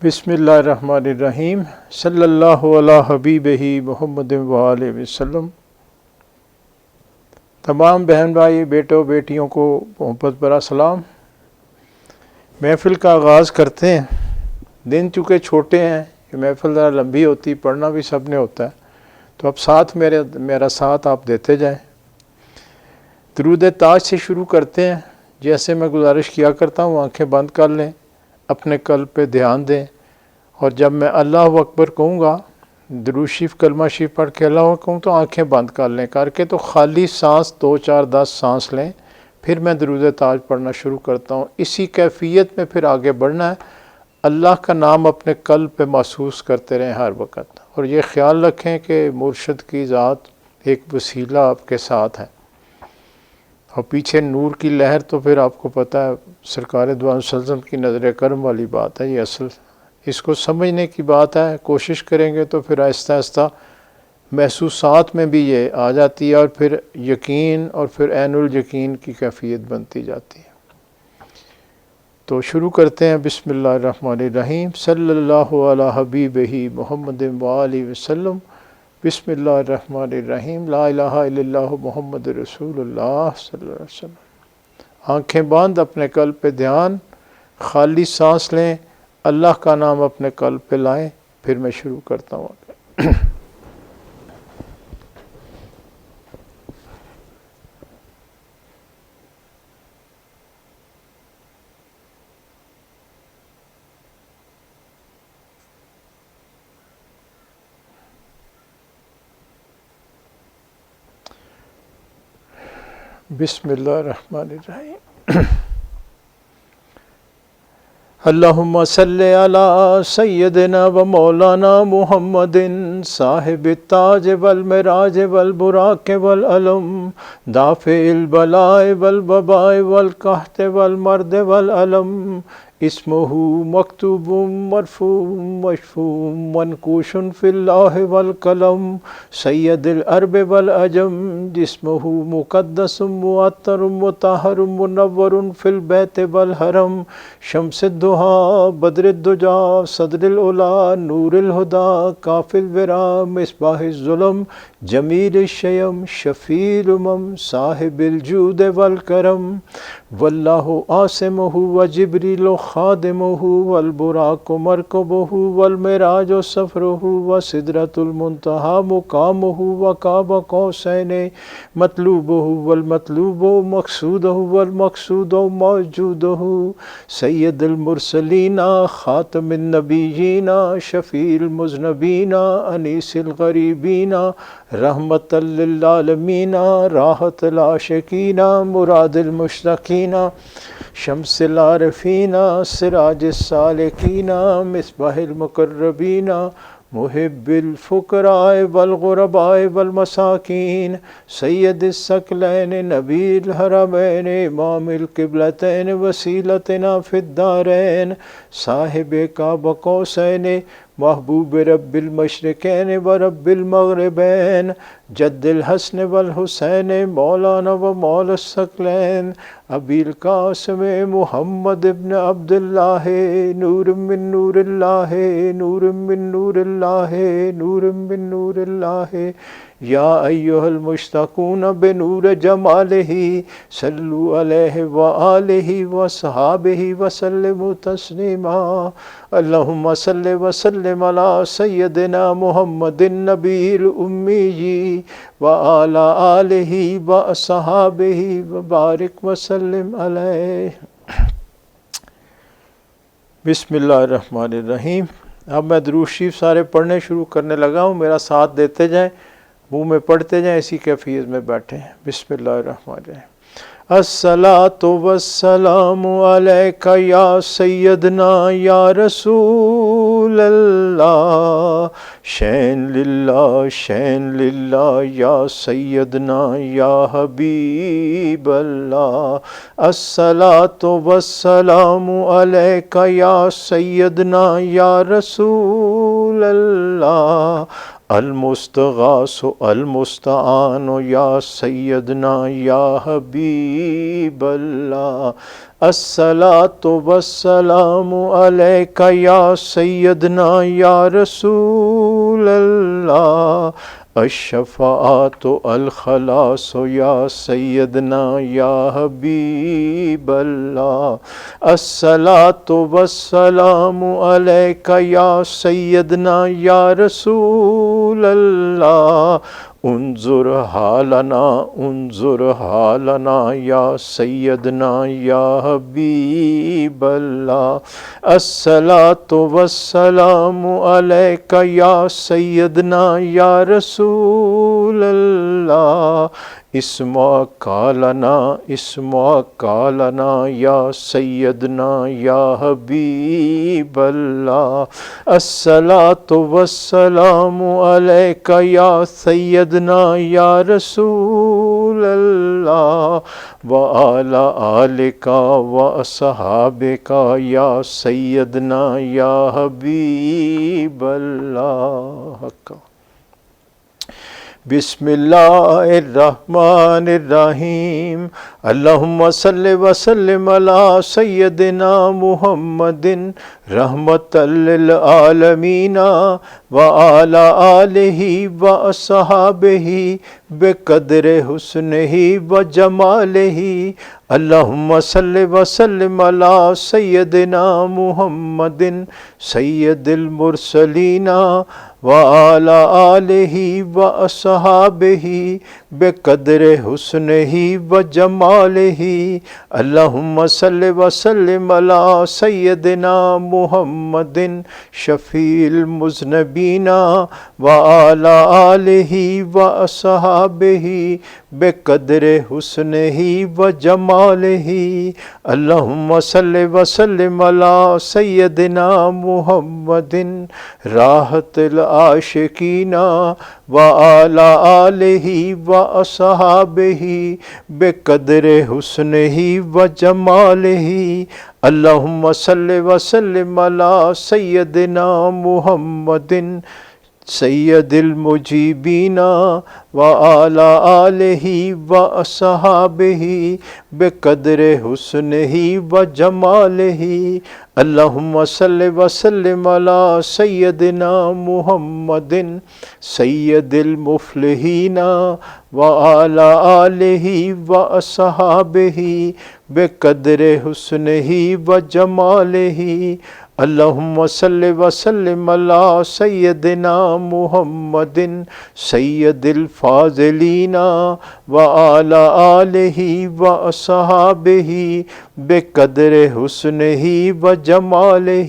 بسم اللہ الرحمن الرحیم صلی اللہ علی حبیبہ محمد وآلہ وسلم۔ تمام بہن بھائی بیٹوں بیٹیوں کو محبت برا سلام۔ محفل کا آغاز کرتے ہیں۔ دن چونکہ چھوٹے ہیں، یہ محفل ذرا لمبی ہوتی، پڑھنا بھی سب نے ہوتا ہے، تو اب ساتھ میرا ساتھ آپ دیتے جائیں۔ درود تاج سے شروع کرتے ہیں۔ جیسے میں گزارش کیا کرتا ہوں، آنکھیں بند کر لیں، اپنے قلب پہ دھیان دیں، اور جب میں اللہ اکبر کہوں گا، درود شریف کلمہ شریف پڑھ کے اللہ اکبر کہوں تو آنکھیں بند کر لیں، کر کے تو خالی سانس 2 4 10 سانس لیں، پھر میں درود تاج پڑھنا شروع کرتا ہوں۔ اسی کیفیت میں پھر آگے بڑھنا ہے۔ اللہ کا نام اپنے قلب پہ محسوس کرتے رہیں ہر وقت، اور یہ خیال رکھیں کہ مرشد کی ذات ایک وسیلہ آپ کے ساتھ ہے، اور پیچھے نور کی لہر تو پھر آپ کو پتہ ہے سرکار دو عالم صلی اللہ علیہ وسلم کی نظر کرم والی بات ہے۔ یہ اصل اس کو سمجھنے کی بات ہے، کوشش کریں گے تو پھر آہستہ آہستہ محسوسات میں بھی یہ آ جاتی ہے، اور پھر یقین اور پھر عین الیقین کی کیفیت بنتی جاتی ہے۔ تو شروع کرتے ہیں۔ بسم اللہ الرحمن الرحیم صلی اللہ علی حبیبہ محمد وآلہ وسلم۔ بسم اللہ الرحمن الرحیم لا الہ الا اللہ محمد رسول اللہ صلی اللہ علیہ وسلم۔ آنکھیں بند، اپنے قلب پہ دھیان، خالی سانس لیں، اللہ کا نام اپنے قلب پہ لائیں، پھر میں شروع کرتا ہوں۔ بسم اللہ الرحمن الرحیم۔ اللہم صلی علی سیدنا و مولانا محمد صاحب التاج والمراج والبراق والعلم دافع البلاء والوباء والقحط والمرض والعلم اسمہ مکتوب مرفوع مشفوع منقوش فی اللہ والقلم سید العرب والعجم جسمہ مقدس معطر مطہر منور فی البیت والحرم شمس الضحیٰ بدر الدجا صدر العلا نور الہدی کاف الورا مصباح الظلم جمیل الشیم شفیع الامم صاحب الجود والکرم واللہ عاصمہ وجبریل خادمہ والبراق مرکبہ والمراج سفرہ وسدرۃ المنتہی مقامہ وقاب قوسین مطلوبہ والمطلوب مقصودہ والمقصود موجودہ سید المرسلین خاتم النبیین شفیع المذنبین انیس الغریبین رحمۃ للعالمین راحت العاشقین مراد المشتاقین شمس العارفین سراج السالکین مصباح المقربین محب الفقراء والغرباء والمساکین سید الثقلین نبی الحرمین امام القبلتین وسیلتنا فی الدارین صاحب قاب قوسین محبوب رب المشرقین و رب المغربین جد الحسن والحسین مولانا و مولا الثقلین ابی القاسم محمد ابن عبداللہ نور من نور اللہ نور من نور اللہ نور من نور اللہ یا ایہا المشتاقون بنور جمالہ صلو علیہ وآلہ وصحابہ وسلم تسلیما اللہم صلی وسلم علی سیدنا محمد النبی الامی وعلی آلہ وصحابہ وبارک وسلم علیہ۔ بسم اللہ الرحمن الرحیم۔ اب میں درود شریف سارے پڑھنے شروع کرنے لگا ہوں، میرا ساتھ دیتے جائیں، منہ میں پڑھتے جائیں، اسی کیفیت میں بیٹھے ہیں۔ بسم اللہ الرحمن الرحیم۔ الصلاۃ والسلام علیک یا سیدنا یا رسول اللہ شین للہ یا سیدنا یا حبیب اللہ الصلاۃ والسلام علیک یا سیدنا یا رسول اللہ المستغاث المستعان یا سیدنا یا حبیب اللہ الصلاۃ والسلام علیک یا سیدنا یا رسول اللہ الشفاعت الخلاص یا سیدنا یا حبیب اللہ الصلاۃ والسلام علیک یا سیدنا یا رسول اللہ انظر حالنا یا سیدنا یا حبیب اللہ الصلاۃ والسلام علیک یا سیدنا یا رسول اللہ اسمعک لنا یا سیدنا یا حبیب اللہ الصلاۃ والسلام علیک یا سیدنا یا رسول اللہ وعلی آلک واصحابک یا سیدنا یا حبیب اللہ بسم اللہ الرحمن الرحیم اللہم صلی وسلم علی سیدنا محمد رحمۃ للعالمین وعلی آلہ واصحابہ بقدر حسنہ وجمالہ اللہم صلی وسلم علی سیدنا محمد سید المرسلین وعلی آلہ واصحابہ بقدر حسنہ وجمالہ اللہم صلی وسلم علی سیدنا محمد شفیع المذنبین وعلی آلہ واصحابہ بقدر حسنہ وجمالہ اللہم صلی وسلم علی سیدنا محمد راحت العاشقین وعلی آلہ واصحابہ بقدر حسنہ وجمالہ اللہم صلی وسلم علی سیدنا محمد سید المجیبین وعلی آلہ واصحابہ بقدر حسنہ وجمالہ اللہم صلی وسلم علی سیدنا محمد سید المفلحین وعلی آلہ واصحابہ بقدر حسنہ وجمالہ اللہم صلی وسلم علی سیدنا محمد سید الفاضلین وعلی آلہ واصحابہ بقدر حسنہ وجمالہ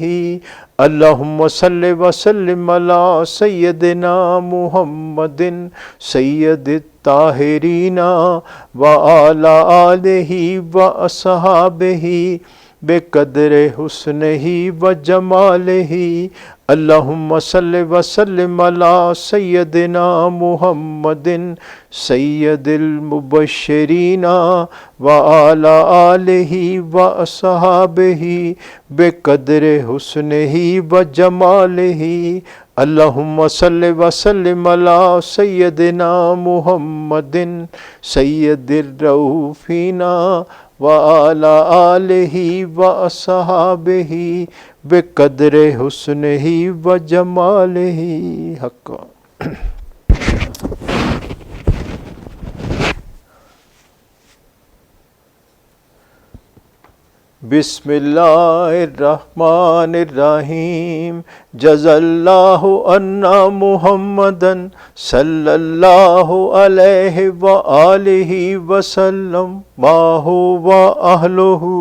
اللہم صلی وسلم علی سیدنا محمد سید الطاہرین وعلی آلہ واصحابہ بقدر حسنہ وجمالہ اللہم صلی وسلم علی سیدنا محمد سید المبشرین وعلی آلہ واصحابہ بقدر حسنہ وجمالہ اللہم صلی وسلم علی سیدنا محمد سید الرؤوفین وعلی آلہ واصحابہ بقدر حسنہ وجمالہ حق بسم اللہ الرحمن الرحیم جزا اللہ عنا محمدا صلی اللہ علیہ وآلہ وسلم ما هو اہلہ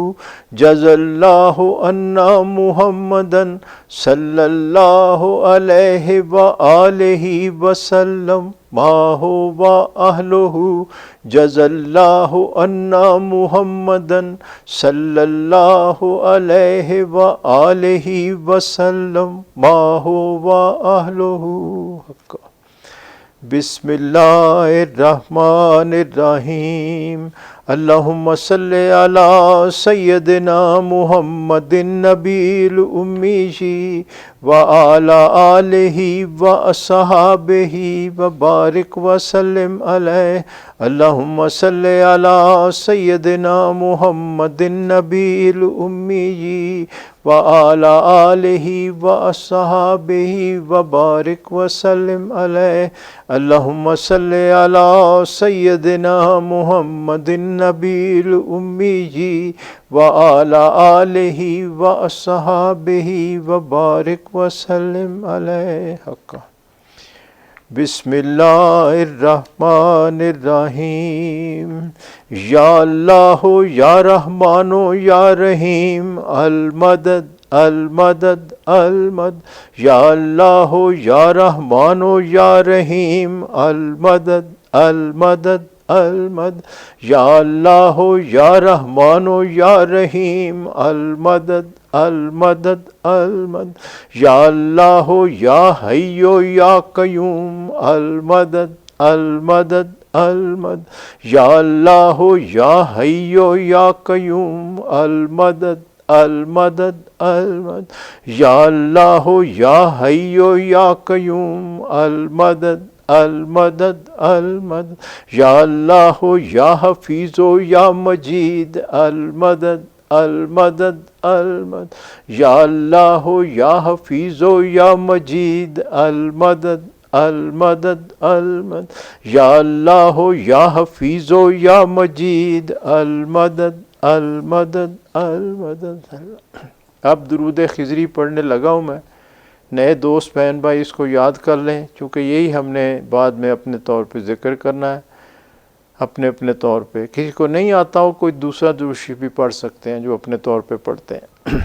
جزا اللہ عنا محمدا صلی اللہ علیہ وآلہ وسلم ما هو اہلہ جزا اللہ عنا محمدا صلی اللہ علیہ وآلہ وسلم ما هو اہلہ بسم اللہ الرحمن الرحیم اللہم صلی علی سیدنا محمد النبی الامی وعلی آلہ واصحابہ وبارک وسلم علیہ اللہم صلی علی سیدنا محمد النبی الامی وعلی آلہ واصحابہ وبارک وسلم علیہ اللہم صلی علی سیدنا محمد النبی الامی وعلی آلہ واصحابہ وبارک وسلم علیہ حق بسم اللہ الرحمن الرحیم یا اللہ یا رحمان یا رحیم المدد المدد المدد یا اللہ یا رحمان یا رحیم المدد المدد المدد یا اللہ یا رحمان یا رحیم المدد المدد المدد یا اللہ یا حی یا قیوم المدد المدد المدد یا اللہ یا حی یا قیوم المدد المدد المدد یا اللہ یا حی یا قیوم المدد المدد المدد یا اللہ یا حفیظ یا مجید المدد المدد المدد یا اللہ یا حفیظ یا مجید المدد المدد المدد یا اللہ یا حفیظ یا مجید المدد المدد المدد اب درود خضری پڑھنے لگا ہوں میں. نئے دوست بہن بھائی اس کو یاد کر لیں چونکہ یہی ہم نے بعد میں اپنے طور پہ ذکر کرنا ہے اپنے اپنے طور پہ. کسی کو نہیں آتا ہو کوئی دوسرا درود شریف بھی پڑھ سکتے ہیں جو اپنے طور پہ پڑھتے ہیں.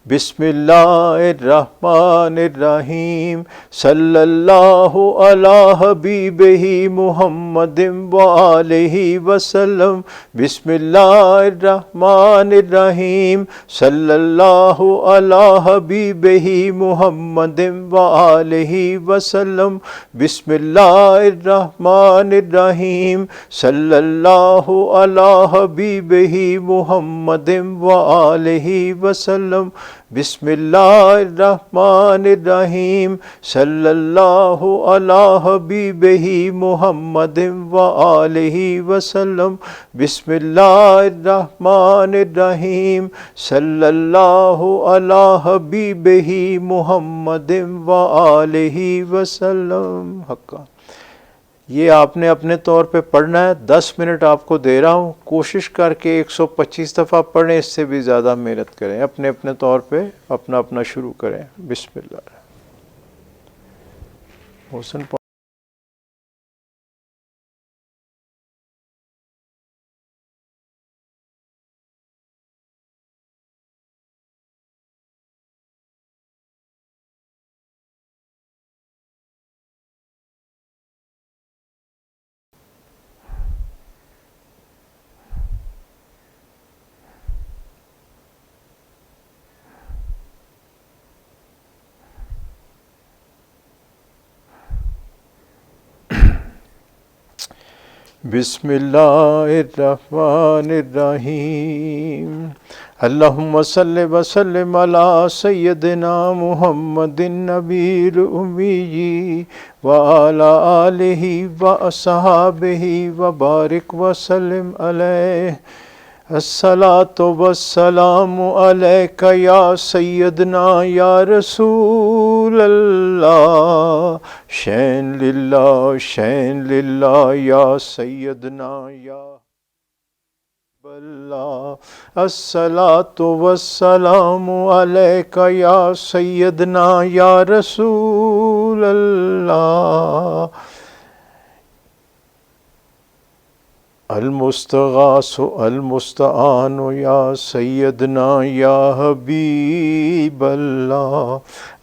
بسم اللہ الرحمن الرحیم صلی اللہ علی حبیبہ محمد وآلہ وسلم. بسم اللہ الرحمن الرحیم صلی اللہ علی حبیبہ محمد وآلہ وسلم. بسم اللہ الرحمن الرحیم صلی اللہ علی حبیبہ محمد وآلہ وسلم. بسم اللہ الرحمن الرحیم صلی اللہ علی حبیبہ محمد وآلہ وسلم. بسم اللہ الرحمن الرحیم صلی اللہ علی حبیبہ محمد وآلہ وسلم. حقا یہ آپ نے اپنے طور پہ پڑھنا ہے. 10 منٹ آپ کو دے رہا ہوں. کوشش کر کے 125 دفعہ پڑھیں, اس سے بھی زیادہ محنت کریں. اپنے اپنے طور پہ اپنا اپنا شروع کریں. بسم اللہ. محسن بسم اللہ الرحمن الرحیم اللہم صلی وسلم علی سیدنا محمد النبی الامی وعلی آلہ واصحابہ وبارک وسلم علیہ. الصلاۃ والسلام علیک یا سیدنا یا رسول اللہ شین للہ یا سیدنا یا اللہ. الصلاۃ والسلام علیک یا سیدنا یا رسول اللہ المستغاث المستعان یا سیدنا یا حبیب اللہ.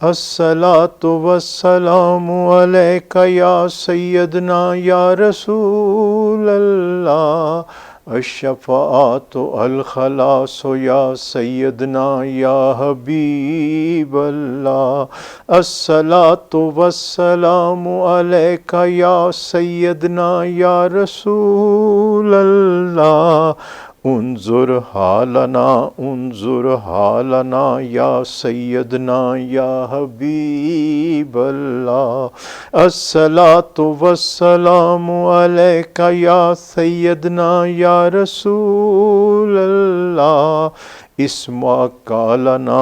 الصلاۃ والسلام علیک یا سیدنا یا رسول اللہ الشفاعت الخلاص یا سیدنا یا حبیب اللہ، الصلاۃ والسلام علیک یا سیدنا یا رسول اللہ، انظر حالنا یا سیدنا یا حبیب اللہ، الصلاۃ والسلام علیک یا سیدنا یا رسول اللہ، اسمعک لنا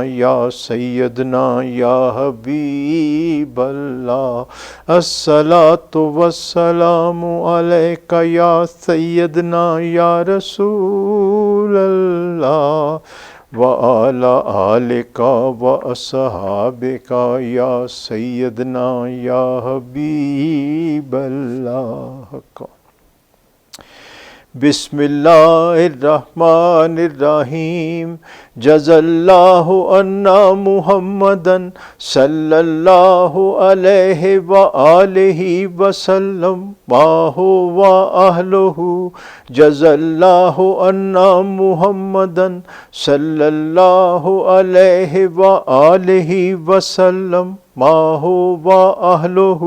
یا سیدنا یا حبیب اللہ، الصلاۃ والسلام علیک یا سیدنا یا رسول اللہ، وعلی آلک واصحابک یا سیدنا یا حبیب اللہ۔ بسم اللہ الرحمن الرحیم، جزا اللہ عنا محمدًا صلی اللہ علیہ وآلہ وسلم ما هو اہلہ، جزا اللہ عنا محمدًا صلی اللہ علیہ وآلہ وسلم ما هو اہلہ،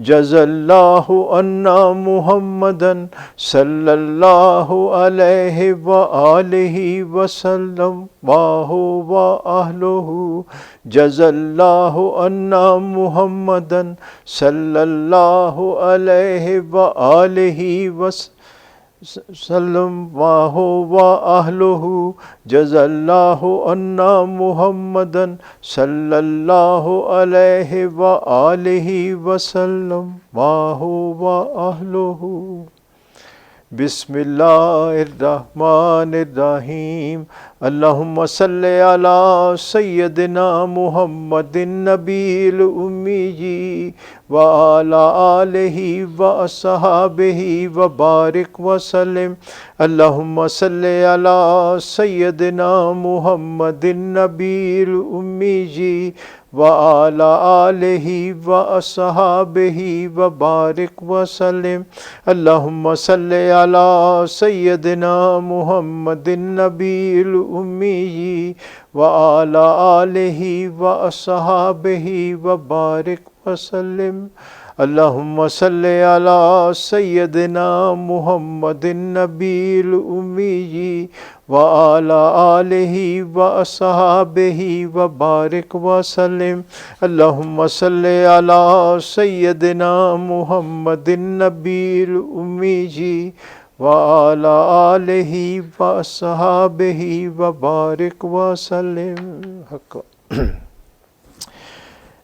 جزا اللہ عنا محمدًا صلی اللہ علیہ وآلہ وسلم ما هو اہلہ، جزا اللہ عنا محمدًا صلی اللہ علیہ وآلہ وسلم ما هو اہلہ، جزا اللہ عنا محمدًا صلی اللہ علیہ وآلہ وسلم ما هو اہلہ۔ بسم اللہ الرحمن الرحیم، اللہم صلی علی سیدنا محمد النبی الامی وعلی آلہ واصحابہ وبارک وسلم، اللہم صلی علی سیدنا محمد النبی الامی وعلی آلہ واصحابہ وبارک وسلم، اللہم صلی علی سیدنا محمد النبی الامی وعلی آلہ واصحابہ وبارک وسلم، اللہم صلی علی سیدنا محمد النبی الامی وعلی آلہ واصحابہ وبارک وسلم، اللہم صلی علی سیدنا محمد النبی الامی وعلی آلہ واصحابہ وبارک وسلم۔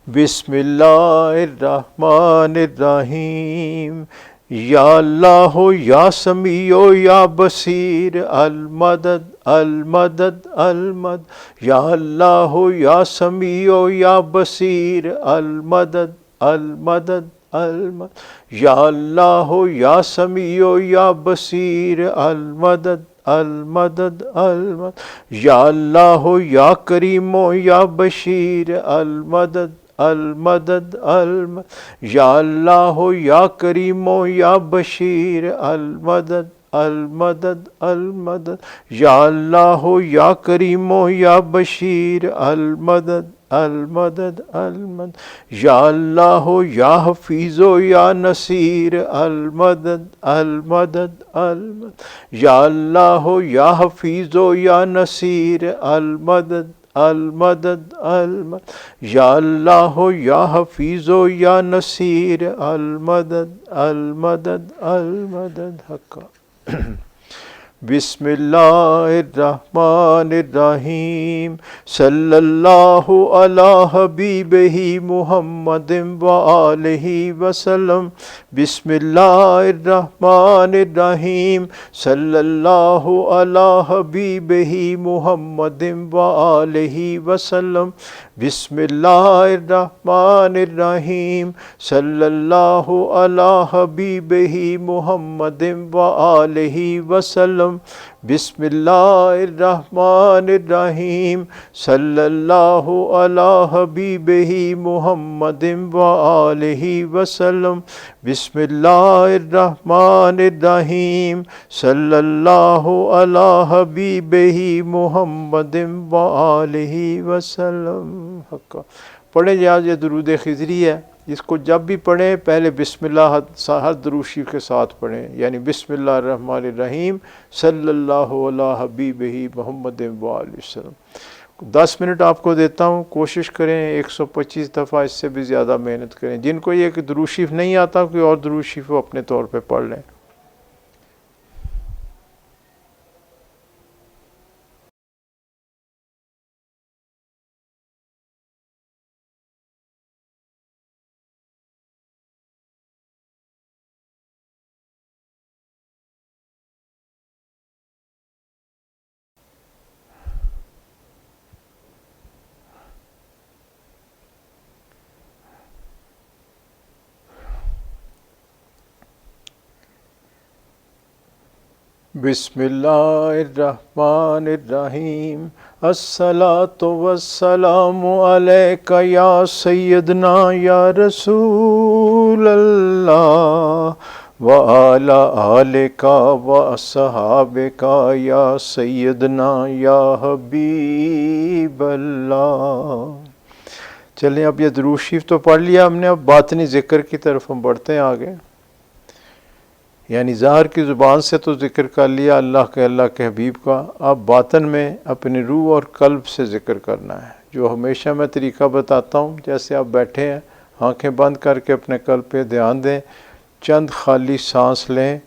بسم اللہ الرحمن الرحیم، یا اللہ یا سمیع یا بصیر، المدد المدد المدد، یا اللہ یا سمیع یا بصیر، المدد المدد المدد، یا اللہ یا سمیع یا بصیر، المدد المدد المدد، یا اللہ یا کریم یا بشیر، المدد المدد المدد، یا اللہ یا کریم یا بشیر، المدد المدد المدد، یا اللہ یا کریم یا بشیر، المدد المدد المدد، یا اللہ یا حفیظ یا نصیر، المدد المدد المدد، یا اللہ یا حفیظ یا نصیر، المدد المدد المدد، یا اللہ یا حفیظ یا نصیر، المدد المدد المدد۔ حق بسم اللہ الرحمن الرحیم، صلی اللہ علی حبیبہ محمد وآلہ وسلم، بسم اللہ الرحمن الرحیم، صلی اللہ علی حبیبہ محمد وآلہ وسلم، بسم اللہ الرحمن الرحیم، صلی اللہ علی حبیبہ محمد وآلہ وسلم، بسم اللہ الرحمن الرحیم صلی اللہ علی حبیبہ محمد وآلہ وسلم بسم اللہ الرحمن الرحیم صلی اللہ علی حبیبہ محمد وآلہ وسلم۔ حقا پڑھیں یہ درود خضری ہے، اس کو جب بھی پڑھیں پہلے بسم اللہ ہر درود شریف کے ساتھ پڑھیں، یعنی بسم اللہ الرحمن الرحیم صلی اللہ علی حبیبہ محمد وآلہ وسلم۔ 10 منٹ آپ کو دیتا ہوں، کوشش کریں 125 دفعہ، اس سے بھی زیادہ محنت کریں۔ جن کو یہ کہ درود شریف نہیں آتا کوئی اور درود شریف وہ اپنے طور پہ پڑھ لیں۔ بسم اللہ الرحمن الرحیم الصلاۃ والسلام علیک یا سیدنا یا رسول اللہ وعلی آلک واصحابک یا سیدنا یا حبیب اللہ۔ چلیں اب یہ درود شریف تو پڑھ لیا ہم نے، اب باطنی ذکر کی طرف ہم بڑھتے ہیں آگے۔ یعنی ظاہر کی زبان سے تو ذکر کر لیا اللہ کے حبیب کا، اب باطن میں اپنی روح اور قلب سے ذکر کرنا ہے، جو ہمیشہ میں طریقہ بتاتا ہوں۔ جیسے آپ بیٹھے ہیں، آنکھیں بند کر کے اپنے قلب پہ دھیان دیں، چند خالی سانس لیں،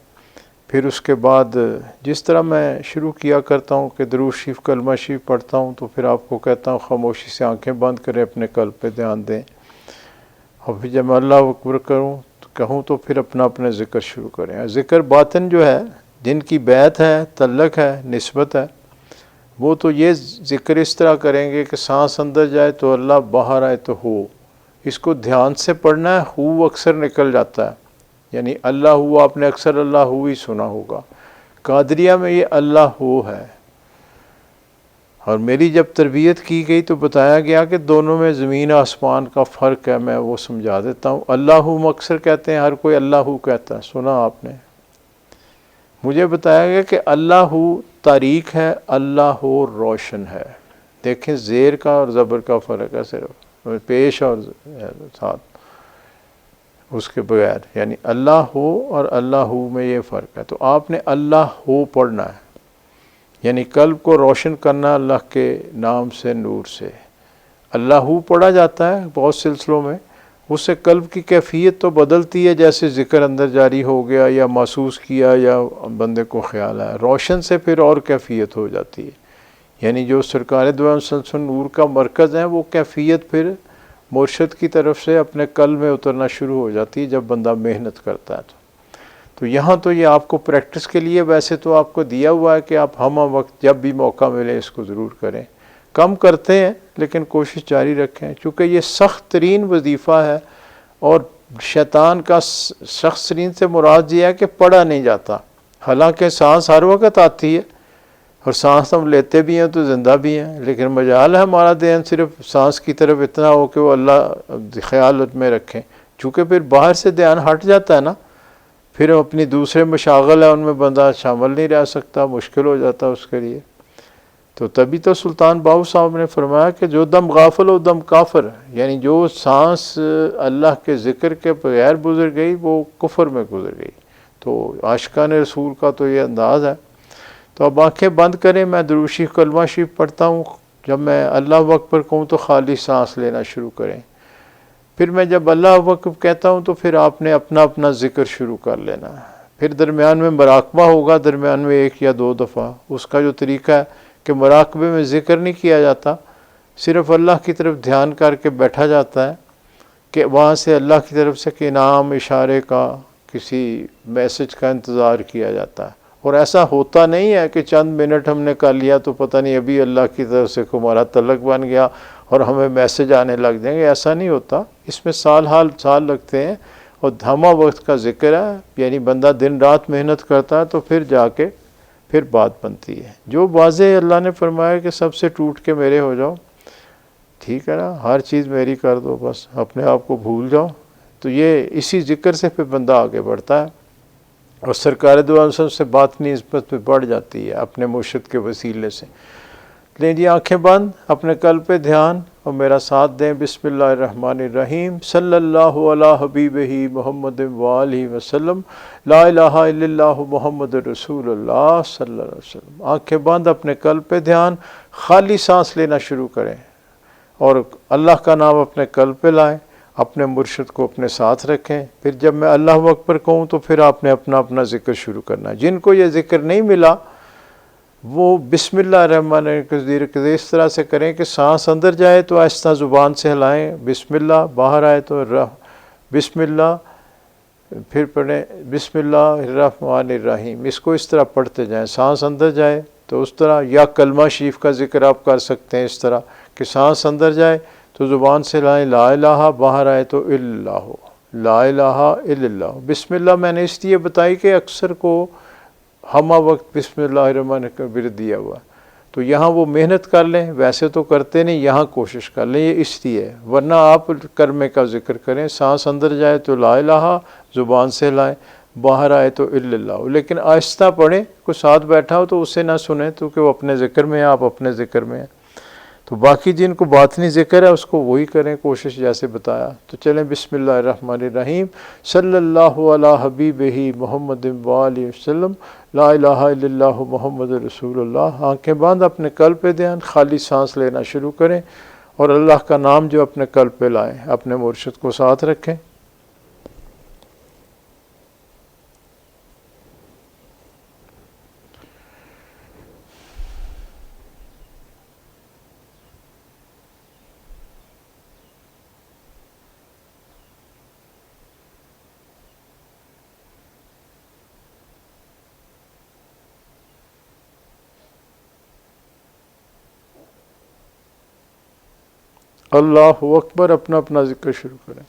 پھر اس کے بعد جس طرح میں شروع کیا کرتا ہوں کہ درود شریف کلمہ شریف پڑھتا ہوں تو پھر آپ کو کہتا ہوں خاموشی سے آنکھیں بند کریں، اپنے قلب پہ دھیان دیں، اور پھر جب میں اللہ اکبر کہوں تو پھر اپنا ذکر شروع کریں۔ ذکر باطن جو ہے، جن کی بیعت ہے، تعلق ہے، نسبت ہے، وہ تو یہ ذکر اس طرح کریں گے کہ سانس اندر جائے تو اللہ، باہر آئے تو ہو۔ اس کو دھیان سے پڑھنا ہے، ہو اکثر نکل جاتا ہے، یعنی اللہ ہو آپ نے اکثر اللہ ہو ہی سنا ہوگا۔ قادریہ میں یہ اللہ ہو ہے، اور میری جب تربیت کی گئی تو بتایا گیا کہ دونوں میں زمین آسمان کا فرق ہے، میں وہ سمجھا دیتا ہوں۔ اللہ ہم اکثر کہتے ہیں، ہر کوئی اللہ ہو کہتا ہے، سنا آپ نے؟ مجھے بتایا گیا کہ اللہ ہو تاریک ہے، اللہ ہو روشن ہے۔ دیکھیں زیر کا اور زبر کا فرق ہے، صرف پیش اور ساتھ اس کے بغیر، یعنی اللہ ہو اور اللہ ہو میں یہ فرق ہے۔ تو آپ نے اللہ ہو پڑھنا ہے، یعنی قلب کو روشن کرنا اللہ کے نام سے، نور سے۔ اللہ ہو پڑھا جاتا ہے بہت سلسلوں میں، اس سے قلب کی کیفیت تو بدلتی ہے، جیسے ذکر اندر جاری ہو گیا یا محسوس کیا یا بندے کو خیال آیا۔ روشن سے پھر اور کیفیت ہو جاتی ہے، یعنی جو سرکار دو عالم صلی اللہ علیہ وسلم نور کا مرکز ہے، وہ کیفیت پھر مرشد کی طرف سے اپنے قلب میں اترنا شروع ہو جاتی ہے جب بندہ محنت کرتا ہے۔ تو یہاں تو یہ آپ کو پریکٹس کے لیے، ویسے تو آپ کو دیا ہوا ہے کہ آپ ہم وقت جب بھی موقع ملے اس کو ضرور کریں۔ کم کرتے ہیں لیکن کوشش جاری رکھیں، چونکہ یہ سخت ترین وظیفہ ہے، اور شیطان کا سخت ترین سے مراد یہ ہے کہ پڑھا نہیں جاتا۔ حالانکہ سانس ہر وقت آتی ہے، اور سانس ہم لیتے بھی ہیں تو زندہ بھی ہیں، لیکن مجال ہے ہمارا ذہن صرف سانس کی طرف اتنا ہو کہ وہ اللہ خیال میں رکھیں، چونکہ پھر باہر سے دھیان ہٹ جاتا ہے نا، پھر اپنی دوسرے مشاغل ہے ان میں بندہ شامل نہیں رہ سکتا، مشکل ہو جاتا اس کے لیے۔ تو تبھی تو سلطان باہو صاحب نے فرمایا کہ جو دم غافل و دم کافر، یعنی جو سانس اللہ کے ذکر کے بغیر گزر گئی وہ کفر میں گزر گئی۔ تو عاشقان رسول کا تو یہ انداز ہے۔ تو اب آنکھیں بند کریں، میں درود شریف کلمہ شریف پڑھتا ہوں، جب میں اللہ اکبر کہوں تو خالی سانس لینا شروع کریں، پھر میں جب اللہ اکبر کہتا ہوں تو پھر آپ نے اپنا ذکر شروع کر لینا ہے۔ پھر درمیان میں مراقبہ ہوگا، درمیان میں 1 یا 2 دفعہ۔ اس کا جو طریقہ ہے کہ مراقبے میں ذکر نہیں کیا جاتا، صرف اللہ کی طرف دھیان کر کے بیٹھا جاتا ہے کہ وہاں سے اللہ کی طرف سے کہ انعام، اشارے کا، کسی میسج کا انتظار کیا جاتا ہے۔ اور ایسا ہوتا نہیں ہے کہ چند منٹ ہم نے کر لیا تو پتہ نہیں ابھی اللہ کی طرف سے ہمارا تعلق بن گیا اور ہمیں میسج آنے لگ جائیں گے، ایسا نہیں ہوتا۔ اس میں سال لگتے ہیں، اور دھما وقت کا ذکر ہے، یعنی بندہ دن رات محنت کرتا ہے تو پھر جا کے پھر بات بنتی ہے. جو واضح اللہ نے فرمایا کہ سب سے ٹوٹ کے میرے ہو جاؤ، ٹھیک ہے نا، ہر چیز میری کر دو، بس اپنے آپ کو بھول جاؤ، تو یہ اسی ذکر سے پھر بندہ آگے بڑھتا ہے اور سرکار دو عالم صلی اللہ علیہ وسلم سے باطنی نسبت پہ بڑھ جاتی ہے اپنے مرشد کے وسیلے سے. لیں جی آنکھیں بند، اپنے قلب پہ دھیان اور میرا ساتھ دیں. بسم اللہ الرحمن الرحیم. صلی اللہ علی حبیبہ محمد وآلہ وسلم. لا الہ الا اللہ محمد رسول اللہ صلی اللہ علیہ وسلم. آنکھیں بند، اپنے قلب پہ دھیان، خالی سانس لینا شروع کریں اور اللہ کا نام اپنے قلب پہ لائیں، اپنے مرشد کو اپنے ساتھ رکھیں. پھر جب میں اللہ اکبر کہوں تو پھر آپ نے اپنا اپنا ذکر شروع کرنا ہے. جن کو یہ ذکر نہیں ملا وہ بسم اللہ الرحمن الرحیم اس طرح سے کریں کہ سانس اندر جائے تو آہستہ زبان سے ہلائیں بسم اللہ، باہر آئے تو بسم اللہ، پھر پڑھیں بسم اللہ الرحمن الرحیم. اس کو اس طرح پڑھتے جائیں، سانس اندر جائے تو اس طرح، یا کلمہ شریف کا ذکر آپ کر سکتے ہیں اس طرح کہ سانس اندر جائے تو زبان سے لائیں لا الہ، باہر آئے تو اللہ، لا الہ الا اللہ. بسم اللہ میں نے اس لیے بتائی کہ اکثر کو ہمہ وقت بسم اللہ الرحمن الرحیم دیا ہوا، تو یہاں وہ محنت کر لیں، ویسے تو کرتے نہیں، یہاں کوشش کر لیں، یہ اس لیے ہے. ورنہ آپ کلمے کا ذکر کریں، سانس اندر جائے تو لا الہ، زبان سے لائیں، باہر آئے تو الا اللہ، لیکن آہستہ پڑھیں. کوئی ساتھ بیٹھا ہو تو اسے نہ سنیں کیونکہ وہ اپنے ذکر میں ہے، آپ اپنے ذکر میں ہیں. تو باقی جن کو باطنی ذکر ہے اس کو وہی کریں کوشش جیسے بتایا. تو چلیں بسم اللہ الرحمن الرحیم. صلی اللہ علی حبیبہ محمد وآلہ وسلم. لا الہ الا اللہ محمد رسول اللہ. آنکھیں بند، اپنے قلب پہ دھیان، خالی سانس لینا شروع کریں اور اللہ کا نام جو اپنے قلب پہ لائیں، اپنے مرشد کو ساتھ رکھیں. اللہ اکبر، اپنا اپنا ذکر شروع کریں.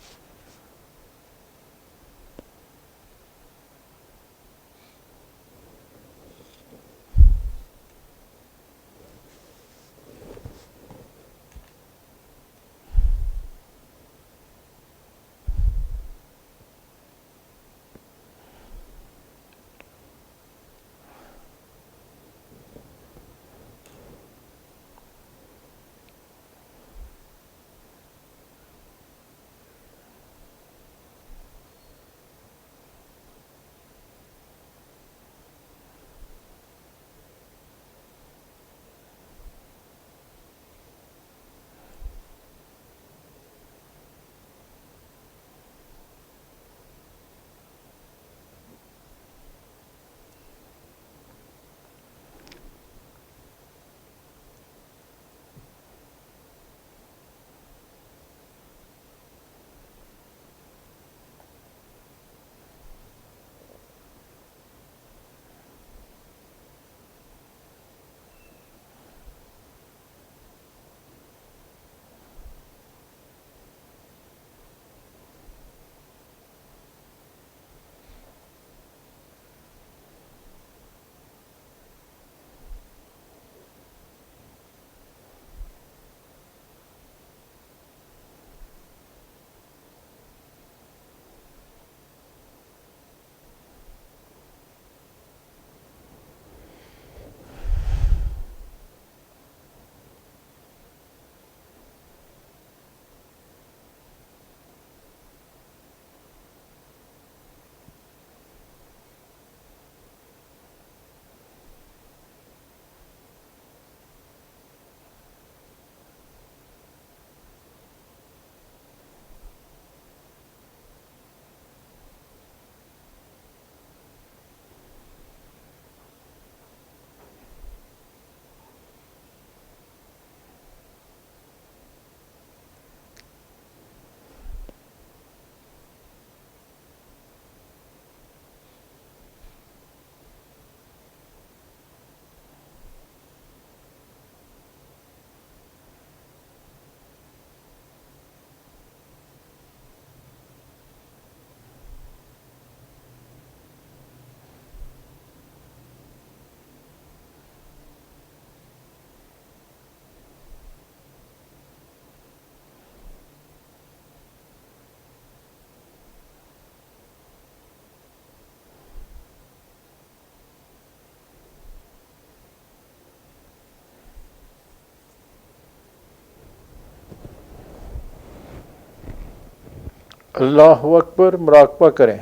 اللہ اکبر، مراقبہ کریں۔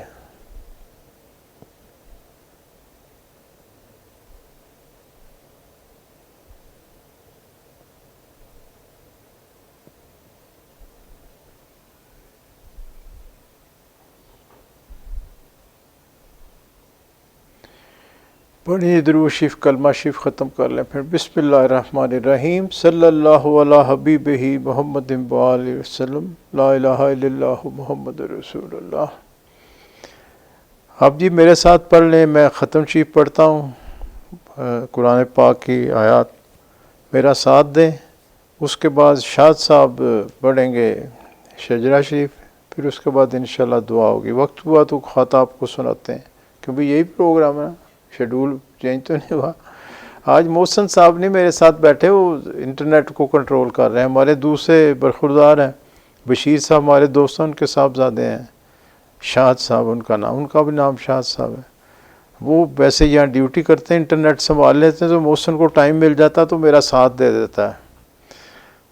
پڑھیے درود شریف، کلمہ شریف ختم کر لیں، پھر بسم اللہ الرحمن الرحیم، صلی اللہ علی حبیبہ محمد وآلہ وسلم، لا الہ الا اللہ محمد رسول اللہ۔ آپ جی میرے ساتھ پڑھ لیں، میں ختم شریف پڑھتا ہوں، قرآن پاک کی آیات، میرا ساتھ دیں۔ اس کے بعد شاد صاحب پڑھیں گے شجرہ شریف، پھر اس کے بعد انشاءاللہ دعا ہوگی۔ وقت ہوا تو خطاب کو سناتے ہیں، کیونکہ یہی پروگرام ہے، شیڈول چینج تو نہیں ہوا۔ آج محسن صاحب نہیں میرے ساتھ بیٹھے، وہ انٹرنیٹ کو کنٹرول کر رہے ہیں۔ ہمارے دوسرے برخوردار ہیں بشیر صاحب، ہمارے دوستوں ان کے صاحبزادے ہیں، شاد صاحب ان کا نام، ان کا بھی نام شاد صاحب ہے۔ وہ ویسے یہاں ڈیوٹی کرتے ہیں، انٹرنیٹ سنبھال لیتے ہیں، تو محسن کو ٹائم مل جاتا تو میرا ساتھ دے دیتا ہے۔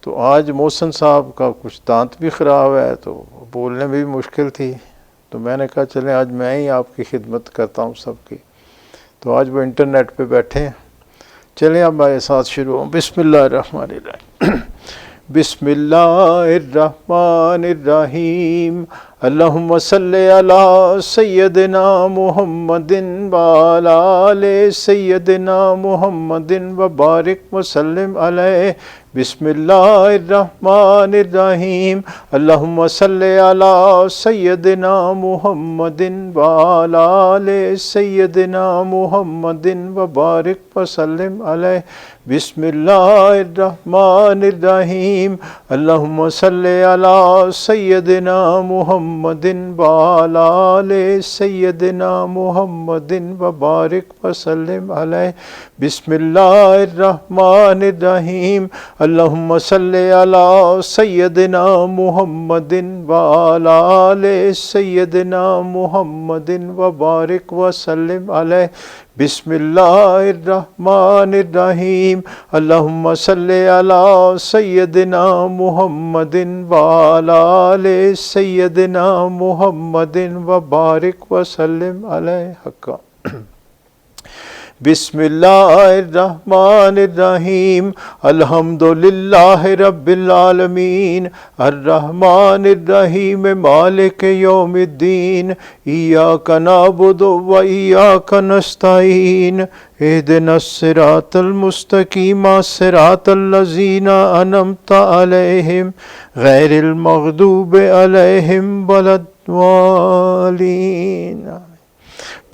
تو آج محسن صاحب کا کچھ دانت بھی خراب ہے، تو بولنے میں بھی مشکل تھی، تو میں نے کہا چلیں آج میں ہی آپ کی خدمت کرتا ہوں سب کی۔ تو آج وہ انٹرنیٹ پہ بیٹھے ہیں۔ چلیں اب ہمارے ساتھ شروع ہوں۔ بسم اللہ الرحمن الرحیم، بسم اللہ الرحمن الرحیم، اللہم صلی علی سیدنا محمد وعلی آل سیدنا محمد وبارک وسلم علیہ۔ بسم اللہ الرحمن الرحیم، اللہم صلی علی سیدنا محمد وعلی آل سیدنا محمد وبارک وسلم علیہ۔ بسم اللہ الرحمن الرحیم، اللہم صلی علی سیدنا محمد وعلی آل سیدنا محمد وبارک وسلم علیہ۔ بسم اللہ الرحمن الرحیم، اللہم صلی علی سیدنا محمد وعلی آل سیدنا محمد وبارک وسلم علیہ۔ بسم اللہ الرحمن الرحیم، اللہم صلی علی سیدنا محمد وعلی آل سیدنا محمد وبارک وسلم علیہ حقا۔ بسم اللہ الرحمن الرحیم، الحمدللہ رب العالمین، الرحمن الرحیم، مالک یوم الدین، ایاک نعبد و ایاک نستعین، اہدنا الصراط المستقیم، صراط الذین انعمت علیہم غیر المغضوب علیہم ولا الضالین۔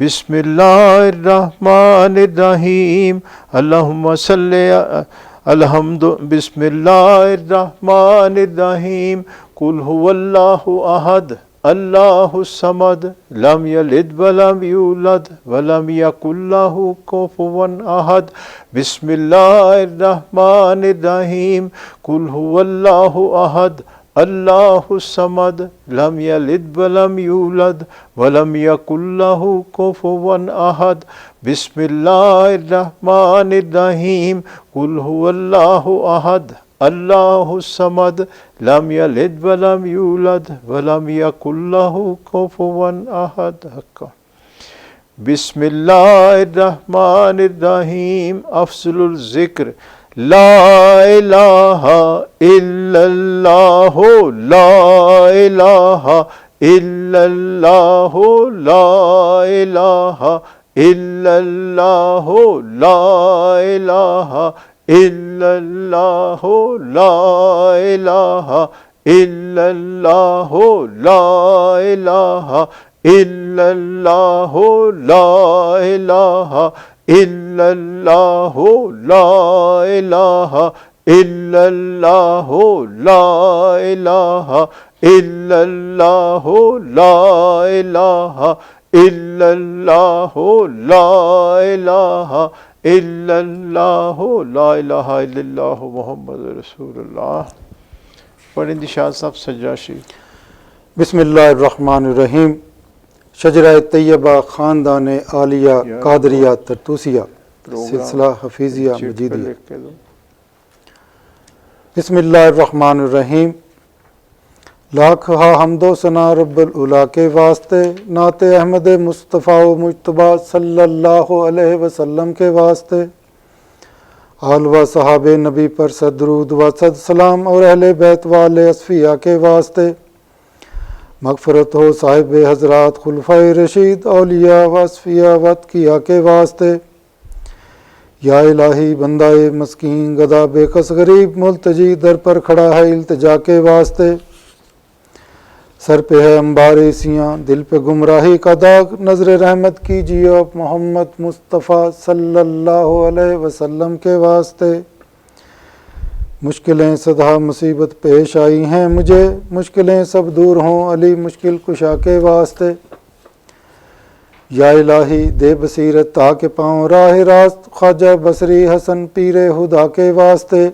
بسم اللہ الرحمن الرحیم، اللہم صلی بسم اللہ الرحمن الرحیم، قل هو اللہ احد اللہ الصمد لم یلد ولم یولد ولم یکن لہ کفوا احد۔ بسم اللہ الرحمن الرحیم، قل هو اللہ احد اللہ الصمد لم یلد ولم یولد ولم یکن لہ کفوا احد۔ بسم اللہ الرحمن الرحیم، قل هو اللہ احد اللہ الصمد لم یلد ولم یولد ولم یکن لہ کفوا احد۔ بسم اللہ الرحمن الرحیم، افضل الذکر لا الہ الا اللہ، لا الہ الا اللہ، لا الہ الا اللہ، لا الہ الا اللہ، لا الہ الا اللہ، لا الہ الا اللہ، لا الہ الا اللہ، لا الہ الا اللہ، لا الہ الا اللہ، لا الہ الا اللہ، لا الہ الا اللہ، لا الہ الا اللہ محمد رسول اللہ۔ پڑھیں دشاد صاحب سجدہ شریف۔ بسم اللہ الرحمن الرحیم، شجرہ طیبہ خاندان عالیہ قادریہ طرطوسیہ سلسلہ حفیظیہ مجیدیہ۔ بسم اللہ الرحمن الرحیم، لاکھ حمد و ثنا رب العلا کے واسطے، نعت احمد مصطفیٰ و مجتبیٰ صلی اللہ علیہ وسلم کے واسطے، آل و صحاب نبی پر صد درود و صد سلام اور اہل بیت والے اصفیاء کے واسطے، مغفرت ہو صاحب حضرات خلفائے رشید اولیاء و اصفیاء و اتقیاء کے واسطے۔ یا الہی بندہ مسکین گدا بے کس غریب ملتجی در پر کھڑا ہے التجا کے واسطے، سر پہ ہے انبار سیاں دل پہ گمراہی کا داغ، نظر رحمت کیجیے محمد مصطفیٰ صلی اللہ علیہ وسلم کے واسطے۔ مشکلیں صدا مصیبت پیش آئی ہیں مجھے، مشکلیں سب دور ہوں علی مشکل کشا کے واسطے۔ یا الہی دے بصیرت تاکہ پاؤں راہ راست، خواجہ بصری حسن پیر خدا کے واسطے۔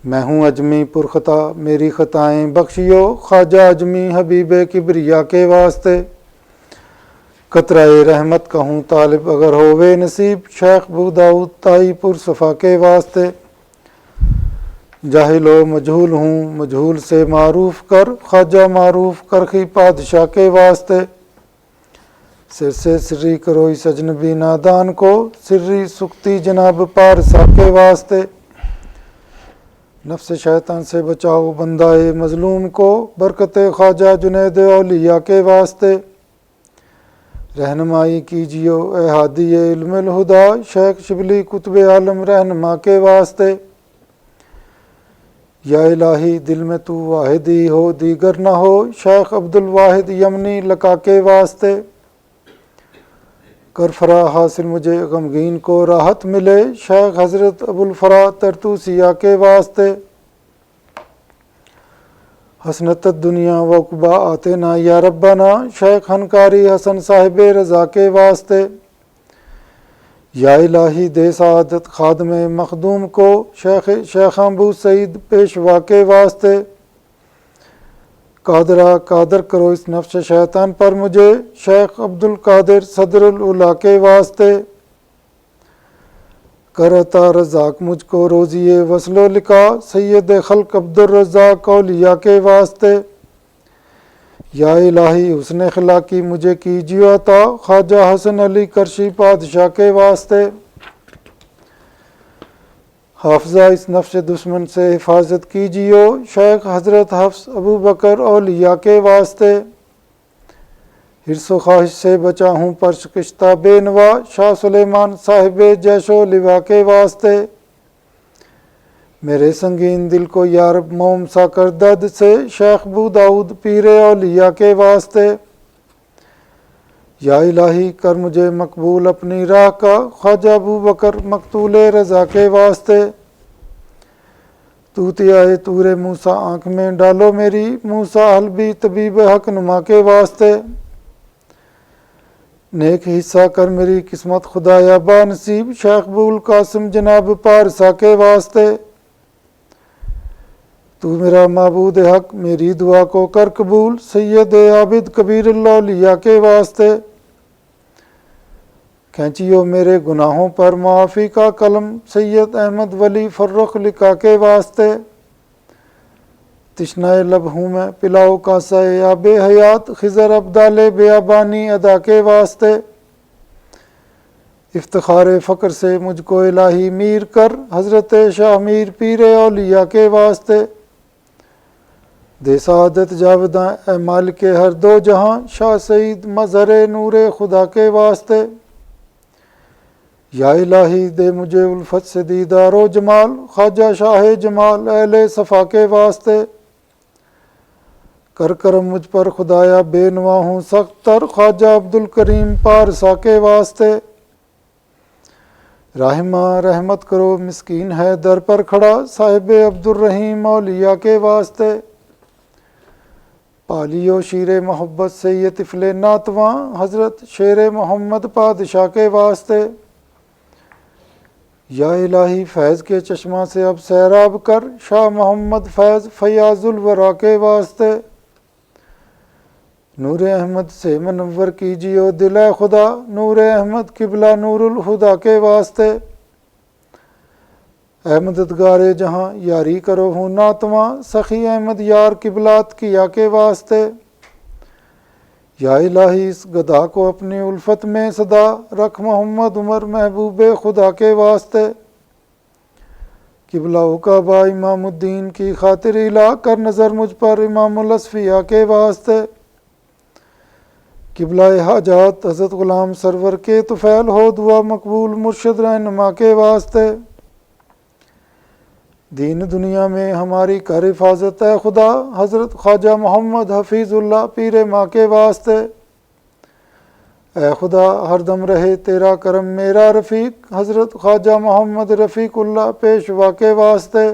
میں ہوں اجمی پرخطا میری خطائیں بخشیو، خواجہ اجمی حبیب کبریا کے واسطے۔ قطرہ رحمت کا ہوں طالب اگر ہووے نصیب، شیخ بوداؤد تائی پر صفا کے واسطے۔ جاہل و مجہول ہوں مجہول سے معروف کر، خواجہ معروف کرخی پادشاہ کے واسطے۔ سر سے سری کروئی سجنبی نادان کو، سری سکتی جناب پارسا کے واسطے۔ نفس شیطان سے بچاؤ بندہ مظلوم کو، برکت خواجہ جنید اولیاء کے واسطے۔ رہنمائی کیجیو اے ہادی علم الہدا، شیخ شبلی قطب عالم رہنما کے واسطے۔ یا الہی دل میں تو واحد ہی ہو دیگر نہ ہو، شیخ عبد الواحد یمنی لقا کے واسطے۔ کر فرا حاصل مجھے غمگین کو راحت ملے، شیخ حضرت ابو الفرا ترتوسیہ کے واسطے۔ حسنت دنیا وقبا آتنا یا ربنا، شیخ ہنکاری حسن صاحب رضا کے واسطے۔ یا الہی دے سعادت خادم مخدوم کو، شیخ ابو سعید پیشوا کے واسطے۔ قادرہ قادر کرو اس نفس شیطان پر مجھے، شیخ عبد القادر صدر العلا کے واسطے۔ کر عطا رزاق مجھ کو روزی وصل و لقا، سید خلق عبد الرزاق اولیاء کے واسطے۔ یا الہی حسن اخلاقی مجھے کیجیے عطا، خواجہ حسن علی کرشی پادشاہ کے واسطے۔ حافظہ اس نفس دشمن سے حفاظت کیجیو، شیخ حضرت حفص ابو بکر اولیاء کے واسطے۔ حرص و خواہش سے بچا ہوں پر شکستہ بے نوا، شاہ سلیمان صاحب جیش و لوا کے واسطے۔ میرے سنگین دل کو یارب موم سا کر درد سے، شیخ بوداؤد پیر اولیاء کے واسطے۔ یا الہی کر مجھے مقبول اپنی راہ کا، خواجہ ابو بکر مقتول رضا کے واسطے۔ توتیائے طور موسیٰ آنکھ میں ڈالو میری، موسیٰ حلبی طبیب حق نما کے واسطے۔ نیک حصہ کر میری قسمت خدایا با نصیب، شیخ ابو القاسم جناب پارسا کے واسطے۔ تو میرا معبود حق میری دعا کو کر قبول، سید عابد کبیر الاولیاء کے واسطے۔ کھینچیو میرے گناہوں پر معافی کا قلم، سید احمد ولی فرخ لقا کے واسطے۔ تشنائے لب ہوں میں پلاؤ کاسہ آب حیات، خضر ابدال بیابانی ادا کے واسطے۔ افتخار فقر سے مجھ کو الہی میر کر، حضرت شاہ میر پیر اولیاء کے واسطے۔ دے سعادت جاوداں اے مالک ہر دو جہاں، شاہ سعید مظہر نور خدا کے واسطے۔ یا الہی دے مجھے الفت سے دیدار و جمال، خواجہ شاہ جمال اہل صفا کے واسطے۔ کر کرم مجھ پر خدایا بے نوا ہوں سخت تر، خواجہ عبد الکریم پارسا کے واسطے۔ رحمہ رحمت کرو مسکین ہے در پر کھڑا، صاحب عبد الرحیم اولیاء کے واسطے۔ پالیو شیر محبت سے یہ طفل ناتواں، حضرت شیر محمد پادشاہ کے واسطے۔ یا الہی فیض کے چشمہ سے اب سیراب کر، شاہ محمد فیض فیاض الورا کے واسطے۔ نور احمد سے منور کیجیو دل خدا، نور احمد قبلہ نور الہدا کے واسطے۔ اے مددگار جہاں یاری کرو ہوں ناتواں سخی احمد یار قبلات کیا کے واسطے یا الہی اس گدا کو اپنی الفت میں صدا رکھ محمد عمر محبوب خدا کے واسطے قبلہ کعبہ امام الدین کی خاطر الہ کر نظر مجھ پر امام الاصفیاء کے واسطے قبلہ حاجات حضرت غلام سرور کے طفیل ہو دعا مقبول مرشد رہنما کے واسطے دین دنیا میں ہماری کر حفاظت ہے خدا حضرت خواجہ محمد حفیظ اللہ پیر ماں کے واسطے اے خدا ہر دم رہے تیرا کرم میرا رفیق حضرت خواجہ محمد رفیق اللہ پیشوا کے واسطے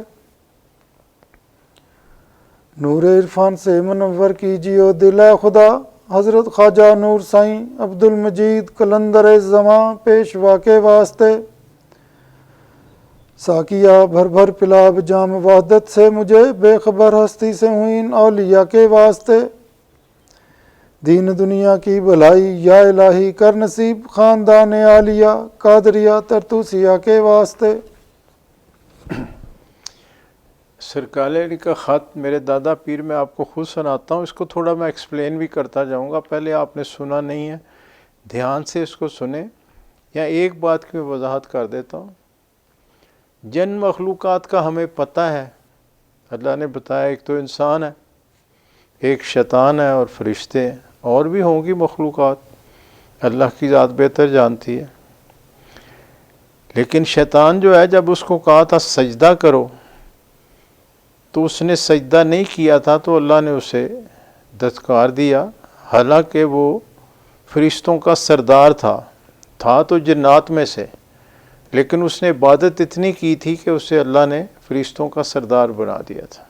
نور عرفان سے منور کیجیے دل اے خدا حضرت خواجہ نور سائیں عبد المجید قلندر زماں پیشوا کے واسطے ساقیہ بھر بھر پلاب جام وحدت سے مجھے بے خبر ہستی سے ہوئیں اولیاء کے واسطے دین دنیا کی بھلائی یا الہی کر نصیب خاندان عالیہ قادریہ ترتوسیہ کے واسطے سرکال علی کا خط میرے دادا پیر میں آپ کو خود سناتا ہوں، اس کو تھوڑا میں ایکسپلین بھی کرتا جاؤں گا، پہلے آپ نے سنا نہیں ہے، دھیان سے اس کو سنیں۔ یا ایک بات کی میں وضاحت کر دیتا ہوں، جن مخلوقات کا ہمیں پتہ ہے، اللہ نے بتایا ایک تو انسان ہے، ایک شیطان ہے اور فرشتے ہیں، اور بھی ہوں گی مخلوقات، اللہ کی ذات بہتر جانتی ہے۔ لیکن شیطان جو ہے جب اس کو کہا تھا سجدہ کرو تو اس نے سجدہ نہیں کیا تھا، تو اللہ نے اسے دھتکار دیا، حالانکہ وہ فرشتوں کا سردار تھا تو جنات میں سے، لیکن اس نے عبادت اتنی کی تھی کہ اسے اللہ نے فرشتوں کا سردار بنا دیا تھا۔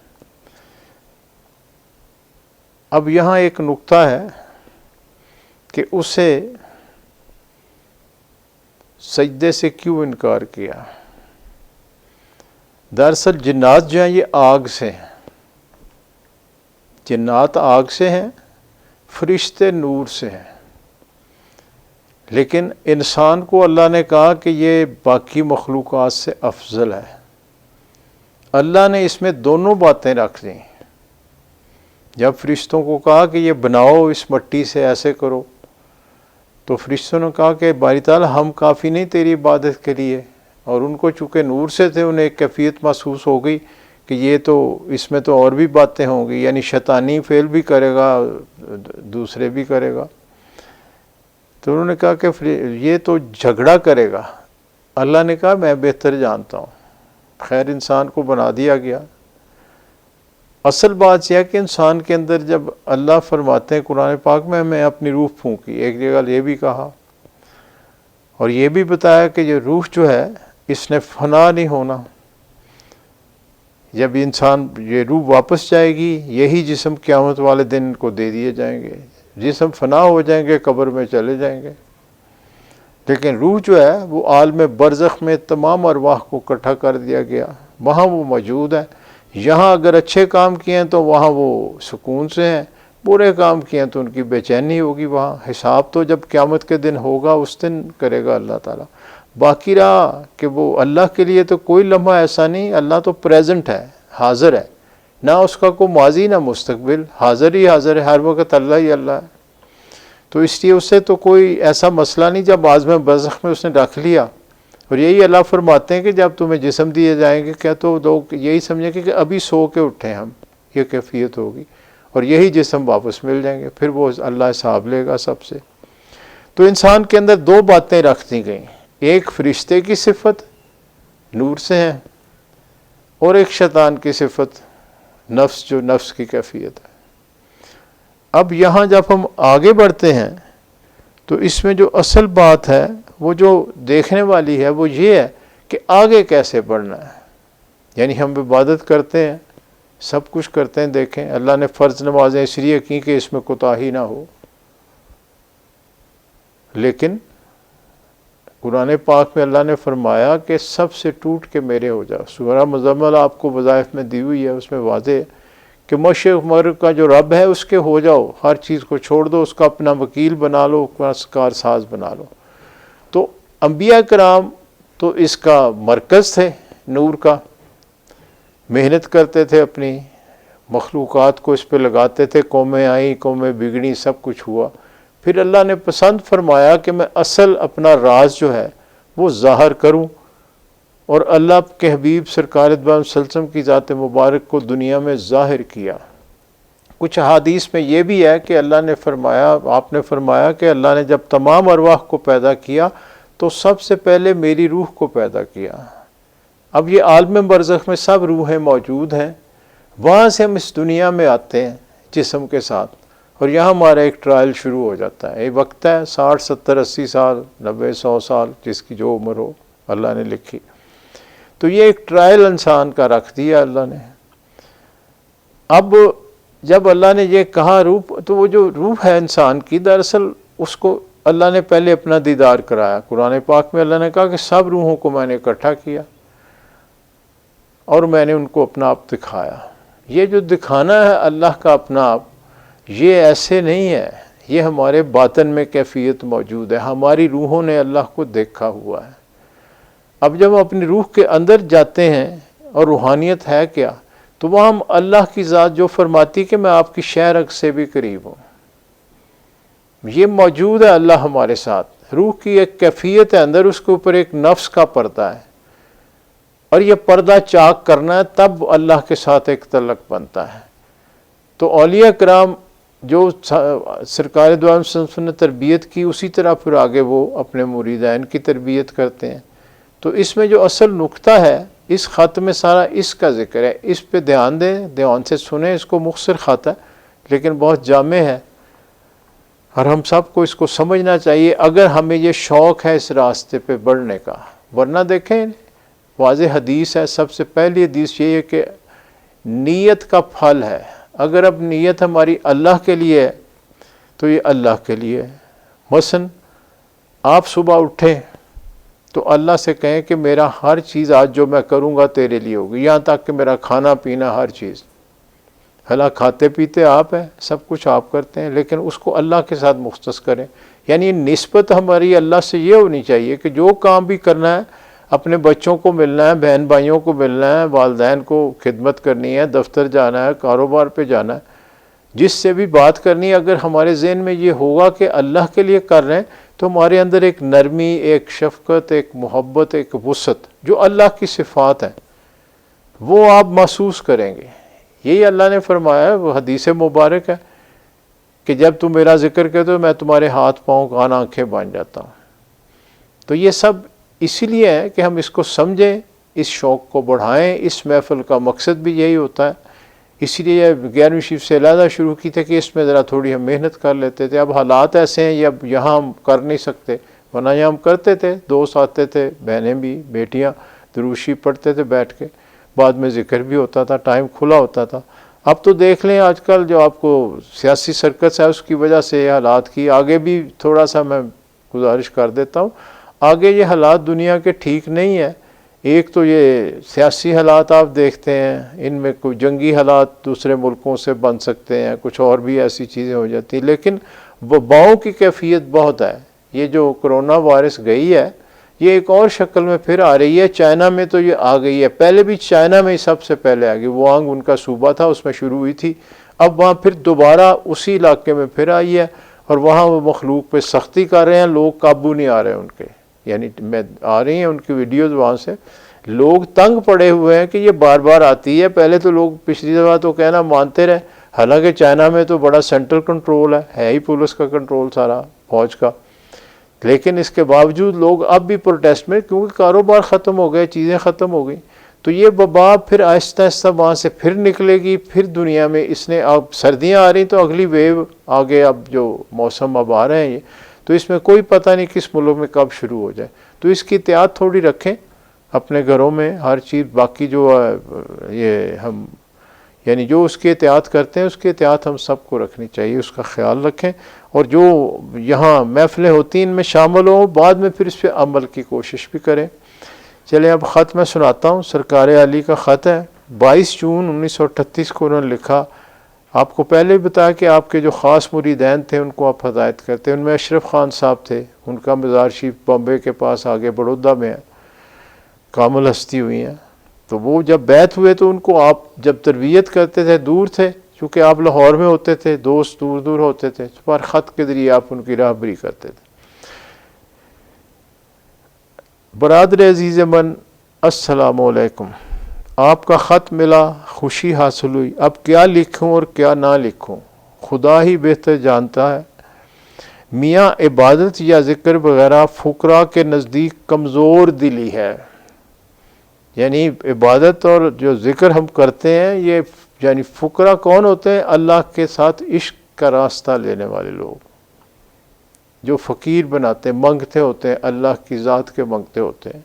اب یہاں ایک نقطہ ہے کہ اسے سجدے سے کیوں انکار کیا۔ دراصل جنات جو ہیں یہ آگ سے ہیں، جنات آگ سے ہیں، فرشتے نور سے ہیں، لیکن انسان کو اللہ نے کہا کہ یہ باقی مخلوقات سے افضل ہے۔ اللہ نے اس میں دونوں باتیں رکھ دیں۔ جب فرشتوں کو کہا کہ یہ بناؤ اس مٹی سے ایسے کرو، تو فرشتوں نے کہا کہ باری تعالیٰ ہم کافی نہیں تیری عبادت کے لیے، اور ان کو چونکہ نور سے تھے انہیں ایک کیفیت محسوس ہو گئی کہ یہ تو اس میں تو اور بھی باتیں ہوں گی، یعنی شیطانی فعل بھی کرے گا دوسرے بھی کرے گا، تو انہوں نے کہا کہ یہ تو جھگڑا کرے گا۔ اللہ نے کہا میں بہتر جانتا ہوں، خیر انسان کو بنا دیا گیا۔ اصل بات یہ ہے کہ انسان کے اندر جب اللہ فرماتے ہیں قرآن پاک میں اپنی روح پھونکی، ایک جگہ یہ بھی کہا اور یہ بھی بتایا کہ یہ روح جو ہے اس نے فنا نہیں ہونا، جب انسان یہ روح واپس جائے گی یہی جسم قیامت والے دن کو دے دیے جائیں گے، جسم فنا ہو جائیں گے قبر میں چلے جائیں گے، لیکن روح جو ہے وہ عالم برزخ میں تمام ارواح کو اکٹھا کر دیا گیا، وہاں وہ موجود ہے۔ یہاں اگر اچھے کام کیے ہیں تو وہاں وہ سکون سے ہیں، برے کام کیے ہیں تو ان کی بے چینی ہوگی۔ وہاں حساب تو جب قیامت کے دن ہوگا اس دن کرے گا اللہ تعالیٰ۔ باقی رہا کہ وہ اللہ کے لیے تو کوئی لمحہ ایسا نہیں، اللہ تو پریزنٹ ہے، حاضر ہے، نہ اس کا کوئی ماضی نہ مستقبل، حاضر ہی حاضر ہے، ہر وقت اللہ ہی اللہ ہے۔ تو اس لیے اس سے تو کوئی ایسا مسئلہ نہیں جب عالم برزخ میں اس نے رکھ لیا۔ اور یہی اللہ فرماتے ہیں کہ جب تمہیں جسم دیے جائیں گے کیا تو لوگ یہی سمجھیں گے کہ ابھی سو کے اٹھے ہم، یہ کیفیت ہوگی، اور یہی جسم واپس مل جائیں گے، پھر وہ اللہ حساب لے گا سب سے۔ تو انسان کے اندر دو باتیں رکھ دی گئیں، ایک فرشتے کی صفت نور سے ہے، اور ایک شیطان کی صفت نفس جو نفس کی کیفیت ہے۔ اب یہاں جب ہم آگے بڑھتے ہیں تو اس میں جو اصل بات ہے وہ جو دیکھنے والی ہے وہ یہ ہے کہ آگے کیسے بڑھنا ہے۔ یعنی ہم عبادت کرتے ہیں، سب کچھ کرتے ہیں، دیکھیں اللہ نے فرض نمازیں اس لیے کی کہ اس میں کوتاہی نہ ہو، لیکن قرآن پاک میں اللہ نے فرمایا کہ سب سے ٹوٹ کے میرے ہو جاؤ۔ سورہ مزمل آپ کو وظائف میں دی ہوئی ہے، اس میں واضح ہے کہ مشرق مغرب کا جو رب ہے اس کے ہو جاؤ، ہر چیز کو چھوڑ دو، اس کا اپنا وکیل بنا لو، اپنا کارساز بنا لو۔ تو انبیاء کرام تو اس کا مرکز تھے، نور کا، محنت کرتے تھے، اپنی مخلوقات کو اس پہ لگاتے تھے، قومیں آئیں، قومیں بگڑیں، سب کچھ ہوا۔ پھر اللہ نے پسند فرمایا کہ میں اصل اپنا راز جو ہے وہ ظاہر کروں، اور اللہ کے حبیب سرکار دو عالم صلی اللہ علیہ وسلم کی ذات مبارک کو دنیا میں ظاہر کیا۔ کچھ احادیث میں یہ بھی ہے کہ اللہ نے فرمایا، آپ نے فرمایا کہ اللہ نے جب تمام ارواح کو پیدا کیا تو سب سے پہلے میری روح کو پیدا کیا۔ اب یہ عالم برزخ میں سب روحیں موجود ہیں، وہاں سے ہم اس دنیا میں آتے ہیں جسم کے ساتھ، اور یہاں ہمارا ایک ٹرائل شروع ہو جاتا ہے۔ یہ وقت ہے 60 70 80 سال 90 100 سال، جس کی جو عمر ہو اللہ نے لکھی۔ تو یہ ایک ٹرائل انسان کا رکھ دیا اللہ نے۔ اب جب اللہ نے یہ کہا روح، تو وہ جو روح ہے انسان کی، دراصل اس کو اللہ نے پہلے اپنا دیدار کرایا۔ قرآن پاک میں اللہ نے کہا کہ سب روحوں کو میں نے اکٹھا کیا اور میں نے ان کو اپنا آپ دکھایا۔ یہ جو دکھانا ہے اللہ کا اپنا آپ، یہ ایسے نہیں ہے، یہ ہمارے باطن میں کیفیت موجود ہے، ہماری روحوں نے اللہ کو دیکھا ہوا ہے۔ اب جب ہم اپنی روح کے اندر جاتے ہیں، اور روحانیت ہے کیا، تو وہاں ہم اللہ کی ذات جو فرماتی کہ میں آپ کی شہ رگ سے بھی قریب ہوں، یہ موجود ہے اللہ ہمارے ساتھ۔ روح کی ایک کیفیت ہے اندر، اس کے اوپر ایک نفس کا پردہ ہے، اور یہ پردہ چاک کرنا ہے، تب اللہ کے ساتھ ایک تعلق بنتا ہے۔ تو اولیاء کرام جو سرکار دو عالم صلی اللہ علیہ وسلم نے تربیت کی، اسی طرح پھر آگے وہ اپنے مریدین کی تربیت کرتے ہیں۔ تو اس میں جو اصل نقطہ ہے اس خط میں سارا اس کا ذکر ہے، اس پہ دھیان دیں، دھیان سے سنیں۔ اس کو مختصر خط ہے لیکن بہت جامع ہے، اور ہم سب کو اس کو سمجھنا چاہیے اگر ہمیں یہ شوق ہے اس راستے پہ بڑھنے کا۔ ورنہ دیکھیں واضح حدیث ہے، سب سے پہلی حدیث یہ ہے کہ نیت کا پھل ہے۔ اگر اب نیت ہماری اللہ کے لیے ہے تو یہ اللہ کے لیے ہے۔ مثلا آپ صبح اٹھیں تو اللہ سے کہیں کہ میرا ہر چیز آج جو میں کروں گا تیرے لیے ہوگی، یہاں تک کہ میرا کھانا پینا ہر چیز۔ حالانکہ کھاتے پیتے آپ ہیں، سب کچھ آپ کرتے ہیں، لیکن اس کو اللہ کے ساتھ مختص کریں۔ یعنی نسبت ہماری اللہ سے یہ ہونی چاہیے کہ جو کام بھی کرنا ہے، اپنے بچوں کو ملنا ہے، بہن بھائیوں کو ملنا ہے، والدین کو خدمت کرنی ہے، دفتر جانا ہے، کاروبار پہ جانا ہے، جس سے بھی بات کرنی ہے، اگر ہمارے ذہن میں یہ ہوگا کہ اللہ کے لیے کر رہے ہیں، تو ہمارے اندر ایک نرمی، ایک شفقت، ایک محبت، ایک وسعت جو اللہ کی صفات ہیں وہ آپ محسوس کریں گے۔ یہی اللہ نے فرمایا ہے، وہ حدیث مبارک ہے کہ جب تم میرا ذکر کرتے ہو میں تمہارے ہاتھ پاؤں کان آنکھیں بن جاتا ہوں۔ تو یہ سب اسی لیے ہے کہ ہم اس کو سمجھیں، اس شوق کو بڑھائیں۔ اس محفل کا مقصد بھی یہی ہوتا ہے، اسی لیے 11ویں شریف سے علیحدہ شروع کی تھے کہ اس میں ذرا تھوڑی ہم محنت کر لیتے تھے۔ اب حالات ایسے ہیں، یہ اب یہاں ہم کر نہیں سکتے، ورنہ یہاں ہم کرتے تھے، دوست آتے تھے، بہنیں بھی، بیٹیاں دروشی پڑھتے تھے بیٹھ کے، بعد میں ذکر بھی ہوتا تھا، ٹائم کھلا ہوتا تھا۔ اب تو دیکھ لیں آج کل جو آپ کو سیاسی سرکس ہے اس کی وجہ سے یہ حالات کی، آگے بھی تھوڑا سا میں گزارش کر دیتا ہوں، آگے یہ حالات دنیا کے ٹھیک نہیں ہے۔ ایک تو یہ سیاسی حالات آپ دیکھتے ہیں، ان میں کوئی جنگی حالات دوسرے ملکوں سے بن سکتے ہیں، کچھ اور بھی ایسی چیزیں ہو جاتی ہیں، لیکن وباؤں کی کیفیت بہت ہے۔ یہ جو کرونا وائرس گئی ہے یہ ایک اور شکل میں پھر آ رہی ہے۔ چائنا میں تو یہ آ گئی ہے، پہلے بھی چائنا میں سب سے پہلے آ گئی، ووہانگ ان کا صوبہ تھا، اس میں شروع ہوئی تھی، اب وہاں پھر دوبارہ اسی علاقے میں پھر آئی ہے، اور وہاں وہ مخلوق پہ سختی کر رہے ہیں، لوگ قابو نہیں آ رہے ان کے، یعنی میں آ رہی ہیں ان کی ویڈیوز وہاں سے، لوگ تنگ پڑے ہوئے ہیں کہ یہ بار بار آتی ہے۔ پہلے تو لوگ پچھلی دفعہ تو کہنا مانتے رہے، حالانکہ چائنا میں تو بڑا سینٹرل کنٹرول ہے ہی پولیس کا کنٹرول سارا، فوج کا، لیکن اس کے باوجود لوگ اب بھی پروٹیسٹ میں، کیونکہ کاروبار ختم ہو گئے، چیزیں ختم ہو گئی، تو یہ وبا پھر آہستہ آہستہ وہاں سے پھر نکلے گی۔ پھر دنیا میں اس نے، اب سردیاں آ رہی تو اگلی ویو آگے، اب جو موسم اب آ رہے ہیں یہ، تو اس میں کوئی پتہ نہیں کس ملک میں کب شروع ہو جائے، تو اس کی احتیاط تھوڑی رکھیں اپنے گھروں میں، ہر چیز باقی جو یہ ہم یعنی جو اس کی احتیاط کرتے ہیں اس کی احتیاط ہم سب کو رکھنی چاہیے، اس کا خیال رکھیں، اور جو یہاں محفلیں ہوتی ہیں ان میں شامل ہوں، بعد میں پھر اس پہ عمل کی کوشش بھی کریں۔ چلیں اب خط میں سناتا ہوں، سرکار علی کا خط ہے، 22 جون 1938 کو انہوں نے لکھا۔ آپ کو پہلے بھی بتایا کہ آپ کے جو خاص مریدین تھے ان کو آپ ہدایت کرتے ہیں، ان میں اشرف خان صاحب تھے، ان کا مزار شریف بامبے کے پاس آگے بڑودہ میں ہے، کامل ہستی ہوئی ہیں، تو وہ جب بیعت ہوئے تو ان کو آپ جب تربیت کرتے تھے دور تھے، چونکہ آپ لاہور میں ہوتے تھے، دوست دور دور ہوتے تھے، پر خط کے ذریعے آپ ان کی راہبری کرتے تھے۔ برادر عزیز من، السلام علیکم، آپ کا خط ملا، خوشی حاصل ہوئی، اب کیا لکھوں اور کیا نہ لکھوں خدا ہی بہتر جانتا ہے۔ میاں عبادت یا ذکر وغیرہ فقراء کے نزدیک کمزور دلی ہے، یعنی عبادت اور جو ذکر ہم کرتے ہیں یہ یعنی فقراء کون ہوتے ہیں؟ اللہ کے ساتھ عشق کا راستہ لینے والے لوگ، جو فقیر بناتے ہیں، منگتے ہوتے ہیں، اللہ کی ذات کے منگتے ہوتے ہیں،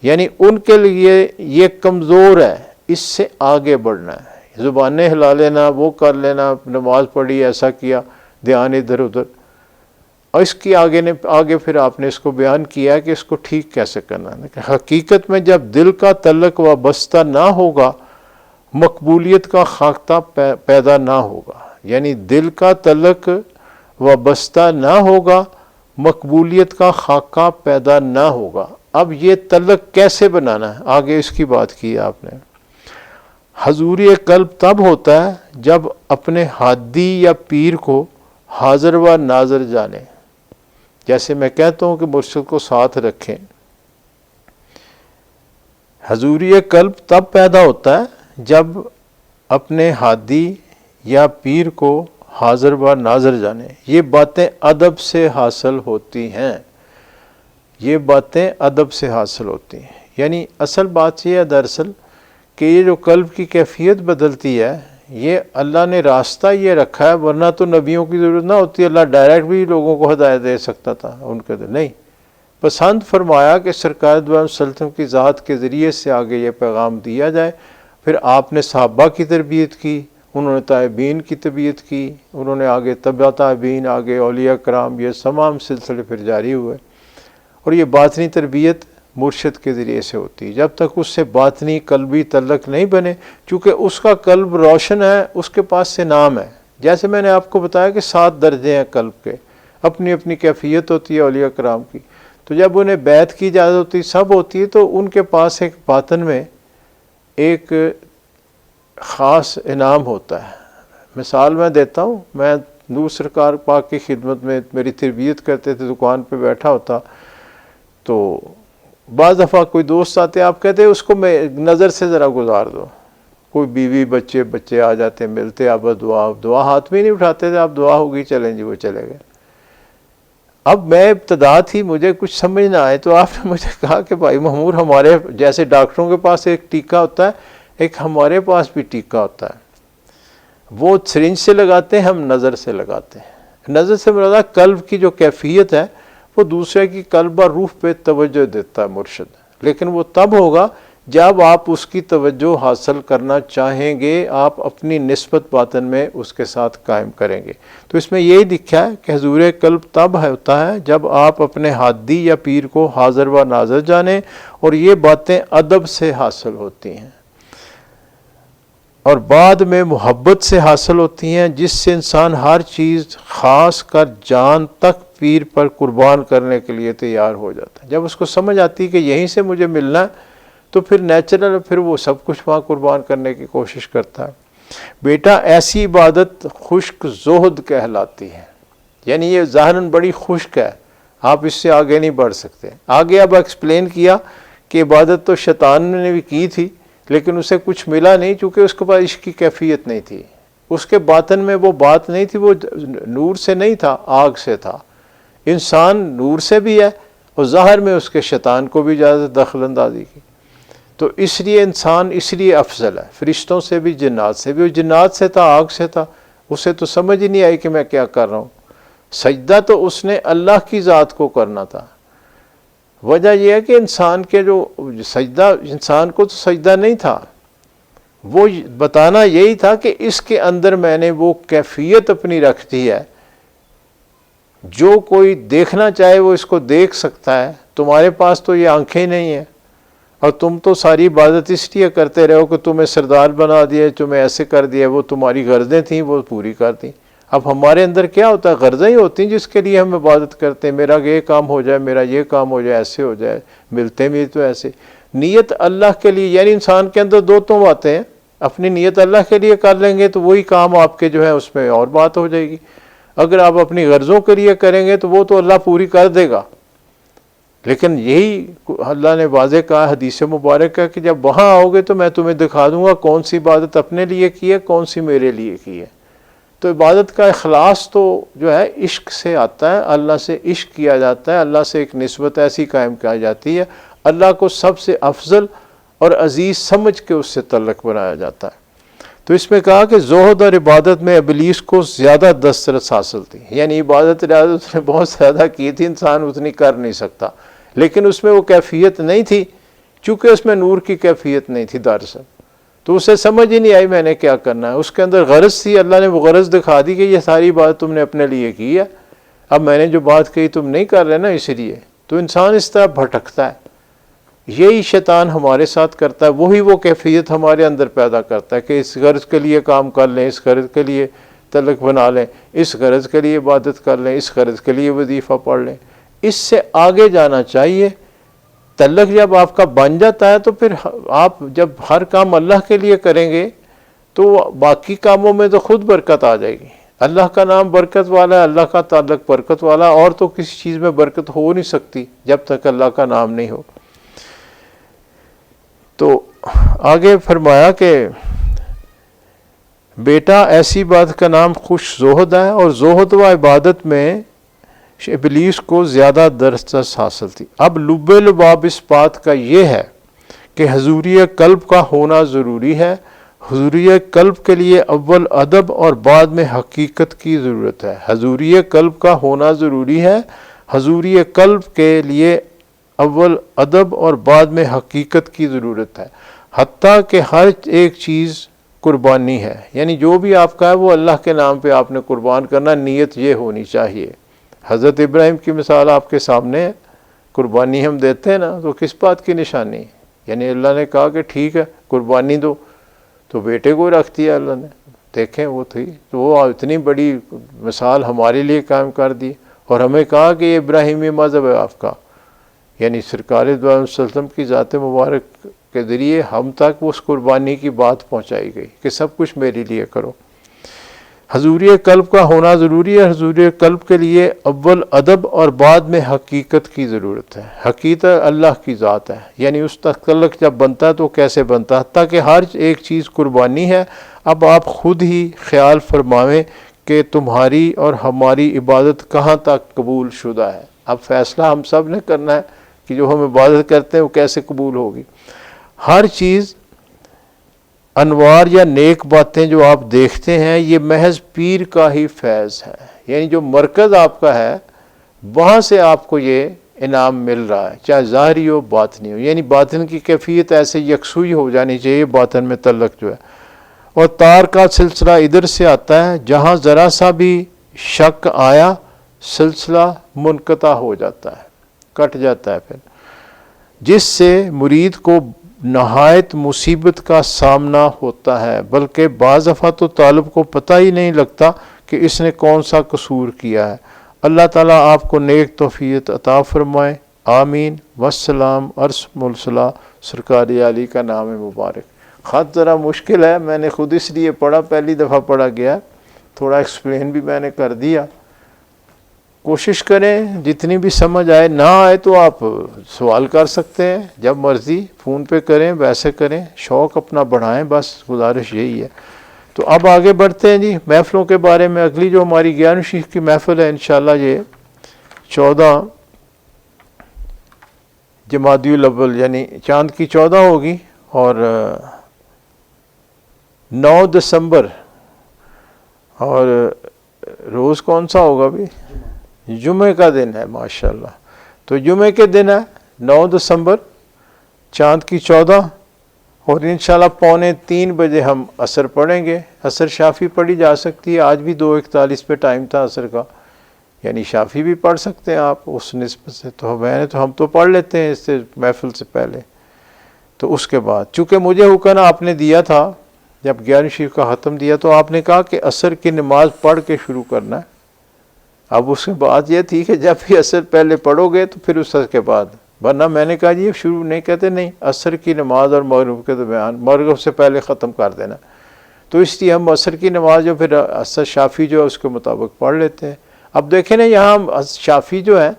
یعنی ان کے لیے یہ کمزور ہے، اس سے آگے بڑھنا ہے، زبانیں ہلا لینا، وہ کر لینا، نماز پڑھی، ایسا کیا، دھیان ادھر ادھر، اور اس کی آگے پھر آپ نے اس کو بیان کیا کہ اس کو ٹھیک کیسے کرنا ہے۔ حقیقت میں جب دل کا تعلق وابستہ نہ ہوگا، مقبولیت کا خاکہ پیدا نہ ہوگا، یعنی دل کا تعلق وابستہ نہ ہوگا، مقبولیت کا خاکہ پیدا نہ ہوگا۔ اب یہ تعلق کیسے بنانا ہے؟ آگے اس کی بات کی آپ نے۔ حضوری قلب تب ہوتا ہے جب اپنے ہادی یا پیر کو حاضر و ناظر جانے، جیسے میں کہتا ہوں کہ مرشد کو ساتھ رکھیں۔ حضوری قلب تب پیدا ہوتا ہے جب اپنے ہادی یا پیر کو حاضر و ناظر جانے۔ یہ باتیں ادب سے حاصل ہوتی ہیں، یہ باتیں ادب سے حاصل ہوتی ہیں، یعنی اصل بات یہ ہے دراصل کہ یہ جو قلب کی کیفیت بدلتی ہے، یہ اللہ نے راستہ یہ رکھا ہے، ورنہ تو نبیوں کی ضرورت نہ ہوتی، اللہ ڈائریکٹ بھی لوگوں کو ہدایت دے سکتا تھا، ان کے نہیں، پسند فرمایا کہ سرکار دو عالم صلی اللہ علیہ وسلم کی ذات کے ذریعے سے آگے یہ پیغام دیا جائے۔ پھر آپ نے صحابہ کی تربیت کی، انہوں نے تابعین کی تربیت کی، انہوں نے آگے تبع تابعین، آگے اولیاء کرام، یہ تمام سلسلے پھر جاری ہوئے، اور یہ باطنی تربیت مرشد کے ذریعے سے ہوتی ہے۔ جب تک اس سے باطنی قلبی تعلق نہیں بنے، چونکہ اس کا قلب روشن ہے، اس کے پاس سے نام ہے، جیسے میں نے آپ کو بتایا کہ 7 درجے ہیں قلب کے، اپنی اپنی کیفیت ہوتی ہے اولیاء کرام کی، تو جب انہیں بیعت کی اجازت ہوتی، سب ہوتی ہے، تو ان کے پاس ایک باطن میں ایک خاص انعام ہوتا ہے۔ مثال میں دیتا ہوں، میں نور سرکار پاک کی خدمت میں میری تربیت کرتے تھے، دکان پہ بیٹھا ہوتا، تو بعض دفعہ کوئی دوست آتے، آپ کہتے اس کو میں نظر سے ذرا گزار دو، کوئی بیوی بچے آ جاتے، ملتے، آپ دعا ہاتھ میں نہیں اٹھاتے تھے، آپ دعا ہوگی چلیں جی، وہ چلے گئے۔ اب میں ابتدا تھی، مجھے کچھ سمجھ نہ آئے، تو آپ نے مجھے کہا کہ بھائی محمود، ہمارے جیسے ڈاکٹروں کے پاس ایک ٹیکہ ہوتا ہے، ایک ہمارے پاس بھی ٹیکہ ہوتا ہے، وہ سرنج سے لگاتے ہیں، ہم نظر سے لگاتے ہیں۔ نظر سے مراد قلب کی جو کیفیت ہے، وہ دوسرے کی قلب اور روح پہ توجہ دیتا ہے مرشد، لیکن وہ تب ہوگا جب آپ اس کی توجہ حاصل کرنا چاہیں گے، آپ اپنی نسبت باطن میں اس کے ساتھ قائم کریں گے۔ تو اس میں یہی لکھا ہے کہ حضور قلب تب ہوتا ہے جب آپ اپنے ہادی یا پیر کو حاضر و ناظر جانیں، اور یہ باتیں ادب سے حاصل ہوتی ہیں، اور بعد میں محبت سے حاصل ہوتی ہیں، جس سے انسان ہر چیز، خاص کر جان تک پیر پر قربان کرنے کے لیے تیار ہو جاتا ہے۔ جب اس کو سمجھ آتی کہ یہیں سے مجھے ملنا ہے، تو پھر نیچرل، پھر وہ سب کچھ وہاں قربان کرنے کی کوشش کرتا ہے۔ بیٹا، ایسی عبادت خشک زہد کہلاتی ہے، یعنی یہ ظاہراً بڑی خشک ہے، آپ اس سے آگے نہیں بڑھ سکتے۔ آگے اب ایکسپلین کیا کہ عبادت تو شیطان نے بھی کی تھی، لیکن اسے کچھ ملا نہیں، چونکہ اس کے پاس عشق کی کیفیت نہیں تھی، اس کے باطن میں وہ بات نہیں تھی، وہ نور سے نہیں تھا، آگ سے تھا۔ انسان نور سے بھی ہے، اور ظاہر میں اس کے شیطان کو بھی اجازت دخل اندازی کی، تو اس لیے انسان اس لیے افضل ہے، فرشتوں سے بھی، جنات سے بھی۔ وہ جنات سے تھا، آگ سے تھا، اسے تو سمجھ ہی نہیں آئی کہ میں کیا کر رہا ہوں۔ سجدہ تو اس نے اللہ کی ذات کو کرنا تھا۔ وجہ یہ ہے کہ انسان کے جو سجدہ، انسان کو تو سجدہ نہیں تھا، وہ بتانا یہی تھا کہ اس کے اندر میں نے وہ کیفیت اپنی رکھ دی ہے، جو کوئی دیکھنا چاہے وہ اس کو دیکھ سکتا ہے۔ تمہارے پاس تو یہ آنکھیں نہیں ہیں، اور تم تو ساری عبادت اس لیے کرتے رہو کہ تمہیں سردار بنا دیا، تمہیں ایسے کر دیا، وہ تمہاری غرضیں تھیں، وہ پوری کر دیں۔ اب ہمارے اندر کیا ہوتا ہے؟ غرضیں ہی ہوتی ہیں جس کے لیے ہم عبادت کرتے ہیں، میرا یہ کام ہو جائے، میرا یہ کام ہو جائے، ایسے ہو جائے، ملتے بھی تو ایسے۔ نیت اللہ کے لیے، یعنی انسان کے اندر دو باتیں ہیں، اپنی نیت اللہ کے لیے کر لیں گے تو وہی کام آپ کے جو ہے اس میں اور بات ہو جائے گی. اگر آپ اپنی غرضوں کے لیے کریں گے تو وہ تو اللہ پوری کر دے گا. لیکن یہی اللہ نے واضح کہا حدیث مبارک ہے کہ جب وہاں آؤ گے تو میں تمہیں دکھا دوں گا کون سی عبادت اپنے لیے کی ہے، کون سی میرے لیے کی ہے. تو عبادت کا اخلاص تو جو ہے عشق سے آتا ہے، اللہ سے عشق کیا جاتا ہے، اللہ سے ایک نسبت ایسی قائم کی جاتی ہے، اللہ کو سب سے افضل اور عزیز سمجھ کے اس سے تعلق بنایا جاتا ہے. تو اس میں کہا کہ زہد اور عبادت میں ابلیس کو زیادہ دسترس حاصل تھی، یعنی عبادت اس نے بہت زیادہ کی تھی، انسان اتنی کر نہیں سکتا، لیکن اس میں وہ کیفیت نہیں تھی، چونکہ اس میں نور کی کیفیت نہیں تھی دراصل. تو اسے سمجھ ہی نہیں آئی میں نے کیا کرنا ہے. اس کے اندر غرض تھی، اللہ نے وہ غرض دکھا دی کہ یہ ساری بات تم نے اپنے لیے کی ہے، اب میں نے جو بات کہی تم نہیں کر رہے نا اس لیے. تو انسان اس طرح بھٹکتا ہے. یہی شیطان ہمارے ساتھ کرتا ہے، وہی وہ کیفیت ہمارے اندر پیدا کرتا ہے کہ اس غرض کے لیے کام کر لیں، اس غرض کے لیے تعلق بنا لیں، اس غرض کے لیے عبادت کر لیں، اس غرض کے لیے وظیفہ پڑھ لیں. اس سے آگے جانا چاہیے. تعلق جب آپ کا بن جاتا ہے تو پھر آپ جب ہر کام اللہ کے لیے کریں گے تو باقی کاموں میں تو خود برکت آ جائے گی. اللہ کا نام برکت والا ہے، اللہ کا تعلق برکت والا، اور تو کسی چیز میں برکت ہو نہیں سکتی جب تک اللہ کا نام نہیں ہو. تو آگے فرمایا کہ بیٹا ایسی بات کا نام خوش زہد ہے، اور زہد و عبادت میں ابلیس کو زیادہ دسترس حاصل تھی. اب لب لباب اس بات کا یہ ہے کہ حضوری قلب کا ہونا ضروری ہے. حضوری قلب کے لیے اول ادب اور بعد میں حقیقت کی ضرورت ہے. حضوری قلب کا ہونا ضروری ہے. حضوری قلب کے لیے اول ادب اور بعد میں حقیقت کی ضرورت ہے. حتیٰ کہ ہر ایک چیز قربانی ہے، یعنی جو بھی آپ کا ہے وہ اللہ کے نام پہ آپ نے قربان کرنا، نیت یہ ہونی چاہیے. حضرت ابراہیم کی مثال آپ کے سامنے ہے. قربانی ہم دیتے ہیں نا تو کس بات کی نشانی ہے؟ یعنی اللہ نے کہا کہ ٹھیک ہے قربانی دو، تو بیٹے کو رکھ دیا اللہ نے. دیکھیں وہ تھی تو وہ اتنی بڑی مثال ہمارے لیے قائم کر دی، اور ہمیں کہا کہ یہ ابراہیمی مذہب ہے آپ کا، یعنی سرکار دو عالم صلی اللہ علیہ وسلم کی ذات مبارک کے ذریعے ہم تک اس قربانی کی بات پہنچائی گئی کہ سب کچھ میرے لیے کرو. حضوری قلب کا ہونا ضروری ہے. حضوری قلب کے لیے اول ادب اور بعد میں حقیقت کی ضرورت ہے. حقیقت اللہ کی ذات ہے، یعنی اس تک تعلق جب بنتا ہے تو کیسے بنتا ہے؟ تاکہ ہر ایک چیز قربانی ہے. اب آپ خود ہی خیال فرمائیں کہ تمہاری اور ہماری عبادت کہاں تک قبول شدہ ہے. اب فیصلہ ہم سب نے کرنا ہے کہ جو ہم عبادت کرتے ہیں وہ کیسے قبول ہوگی. ہر چیز انوار یا نیک باتیں جو آپ دیکھتے ہیں یہ محض پیر کا ہی فیض ہے، یعنی جو مرکز آپ کا ہے وہاں سے آپ کو یہ انعام مل رہا ہے، چاہے ظاہری ہو باطنی ہو. یعنی باطن کی کیفیت ایسے یکسوئی ہو جانی چاہیے باطن میں تعلق جو ہے. اور تار کا سلسلہ ادھر سے آتا ہے، جہاں ذرا سا بھی شک آیا سلسلہ منقطع ہو جاتا ہے، کٹ جاتا ہے پھر، جس سے مرید کو نہایت مصیبت کا سامنا ہوتا ہے. بلکہ بعض دفعہ تو طالب کو پتہ ہی نہیں لگتا کہ اس نے کون سا قصور کیا ہے. اللہ تعالیٰ آپ کو نیک توفیق عطا فرمائے. آمین. والسلام. عرض ملسلہ سرکار علی کا نام مبارک. خط ذرا مشکل ہے، میں نے خود اس لیے پڑھا، پہلی دفعہ پڑھا گیا، تھوڑا ایکسپلین بھی میں نے کر دیا. کوشش کریں جتنی بھی سمجھ آئے، نہ آئے تو آپ سوال کر سکتے ہیں جب مرضی، فون پہ کریں، ویسے کریں، شوق اپنا بڑھائیں، بس گزارش یہی ہے. تو اب آگے بڑھتے ہیں جی محفلوں کے بارے میں. اگلی جو ہماری 11 شیخ کی محفل ہے انشاءاللہ یہ 14 جمادی الاول یعنی چاند کی 14 ہوگی، اور 9 دسمبر. اور روز کون سا ہوگا بھی؟ جمعے کا دن ہے ماشاءاللہ. تو جمعے کے دن ہے 9 دسمبر، چاند کی 14، اور انشاءاللہ 2:45 بجے ہم عصر پڑھیں گے. عصر شافی پڑھی جا سکتی ہے، آج بھی 2:41 پہ ٹائم تھا عصر کا، یعنی شافی بھی پڑھ سکتے ہیں آپ اس نسبت سے. تو ہم تو پڑھ لیتے ہیں اس سے محفل سے پہلے. تو اس کے بعد چونکہ مجھے حکم آپ نے دیا تھا جب 11 شریف کا ختم دیا تو آپ نے کہا کہ عصر کی نماز پڑھ کے شروع کرنا ہے. اب اس کے بعد یہ تھی کہ جب بھی عصر پہلے پڑھو گے تو پھر اس کے بعد ورنہ میں نے کہا جی شروع نہیں کہتے، نہیں، عصر کی نماز اور مغرب کے درمیان، مغرب سے پہلے ختم کر دینا. تو اس لیے ہم عصر کی نماز جو پھر عصر شافی جو ہے اس کے مطابق پڑھ لیتے ہیں. اب دیکھیں نا یہاں شافی جو ہے،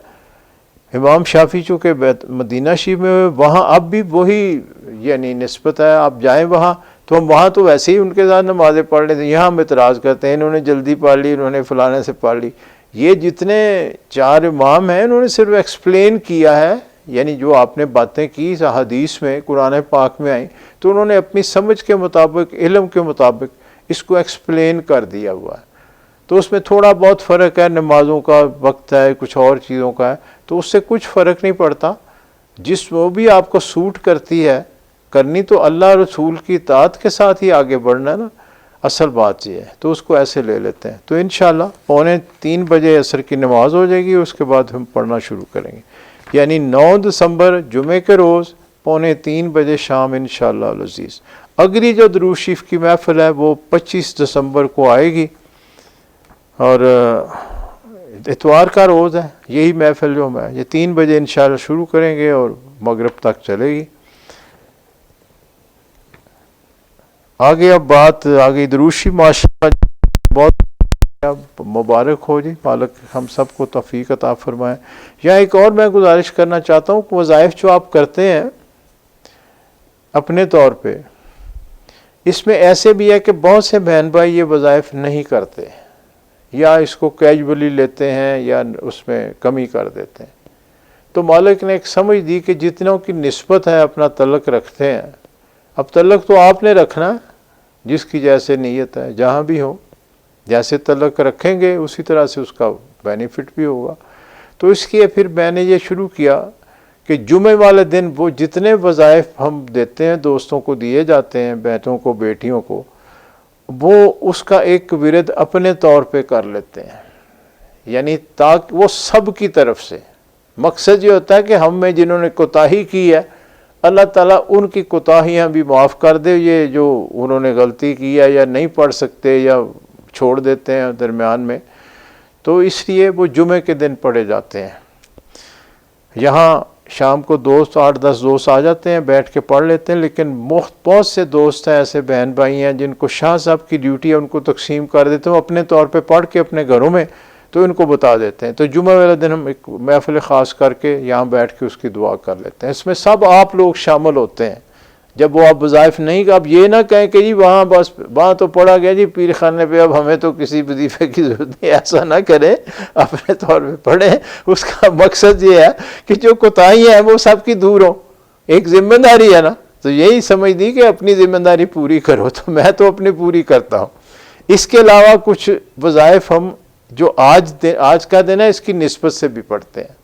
امام شافی چونکہ مدینہ شریف میں، وہاں اب بھی وہی یعنی نسبت ہے. آپ جائیں وہاں تو ہم وہاں تو ویسے ہی ان کے ساتھ نمازیں پڑھ لیتے ہیں. یہاں ہم اعتراض کرتے ہیں انہوں نے جلدی پڑھ لی، انہوں نے فلانے سے پڑھ لی. یہ جتنے 4 امام ہیں انہوں نے صرف ایکسپلین کیا ہے، یعنی جو آپ نے باتیں کی حدیث میں، قرآن پاک میں آئیں، تو انہوں نے اپنی سمجھ کے مطابق، علم کے مطابق اس کو ایکسپلین کر دیا ہوا ہے. تو اس میں تھوڑا بہت فرق ہے، نمازوں کا وقت ہے، کچھ اور چیزوں کا ہے، تو اس سے کچھ فرق نہیں پڑتا. جس وہ بھی آپ کو سوٹ کرتی ہے کرنی، تو اللہ رسول کی اطاعت کے ساتھ ہی آگے بڑھنا نا، اصل بات یہ ہے. تو اس کو ایسے لے لیتے ہیں. تو انشاءاللہ 2:45 بجے عصر کی نماز ہو جائے گی، اس کے بعد ہم پڑھنا شروع کریں گے. یعنی 9 دسمبر جمعے کے روز 2:45 بجے شام انشاءاللہ العزیز. اگلی جو درود شریف کی محفل ہے وہ 25 دسمبر کو آئے گی، اور اتوار کا روز ہے. یہی محفل جو ہے یہ 3 بجے انشاءاللہ شروع کریں گے اور مغرب تک چلے گی. آگے اب بات آگے درود شریف ماشاءاللہ بہت مبارک ہو جی، مالک ہم سب کو توفیق عطا فرمائے. یہاں ایک اور میں گزارش کرنا چاہتا ہوں کہ وظائف جو آپ کرتے ہیں اپنے طور پہ، اس میں ایسے بھی ہے کہ بہت سے بہن بھائی یہ وظائف نہیں کرتے، یا اس کو کیجولی لیتے ہیں یا اس میں کمی کر دیتے ہیں. تو مالک نے ایک سمجھ دی کہ جتنوں کی نسبت ہے اپنا تعلق رکھتے ہیں. اب تعلق تو آپ نے رکھنا، جس کی جیسے نیت ہے جہاں بھی ہو، جیسے تعلق رکھیں گے اسی طرح سے اس کا بینیفٹ بھی ہوگا. تو اس لیے پھر میں نے یہ شروع کیا کہ جمعے والے دن وہ جتنے وظائف ہم دیتے ہیں، دوستوں کو دیے جاتے ہیں، بیٹوں کو، بیٹیوں کو، وہ اس کا ایک ورد اپنے طور پہ کر لیتے ہیں. یعنی تاکہ وہ سب کی طرف سے، مقصد یہ ہوتا ہے کہ ہم میں جنہوں نے کوتاہی کی ہے اللہ تعالیٰ ان کی کوتاہیاں بھی معاف کر دے. یہ جو انہوں نے غلطی کی ہے یا نہیں پڑھ سکتے یا چھوڑ دیتے ہیں درمیان میں، تو اس لیے وہ جمعے کے دن پڑھے جاتے ہیں. یہاں شام کو دوست 8-10 دوست آ جاتے ہیں، بیٹھ کے پڑھ لیتے ہیں. لیکن بہت سے دوست ہیں ایسے بہن بھائی ہیں جن کو شاہ صاحب کی ڈیوٹی ہے، ان کو تقسیم کر دیتے ہیں، وہ اپنے طور پہ پڑھ کے اپنے گھروں میں تو ان کو بتا دیتے ہیں. تو جمعہ والے دن ہم ایک محفل خاص کر کے یہاں بیٹھ کے اس کی دعا کر لیتے ہیں. اس میں سب آپ لوگ شامل ہوتے ہیں. جب وہ آپ وظائف نہیں، اب یہ نہ کہیں کہ جی وہاں بس وہاں تو پڑھا گیا جی پیر خانے پہ، اب ہمیں تو کسی وظیفے کی ضرورت نہیں. ایسا نہ کریں، اپنے طور پہ پڑھیں. اس کا مقصد یہ ہے کہ جو کوتاہیاں ہیں وہ سب کی دور ہوں. ایک ذمہ داری ہے نا، تو یہی سمجھ دی کہ اپنی ذمہ داری پوری کرو. تو میں تو اپنی پوری کرتا ہوں. اس کے علاوہ کچھ وظائف ہم جو آج کا دن ہے اس کی نسبت سے بھی پڑھتے ہیں.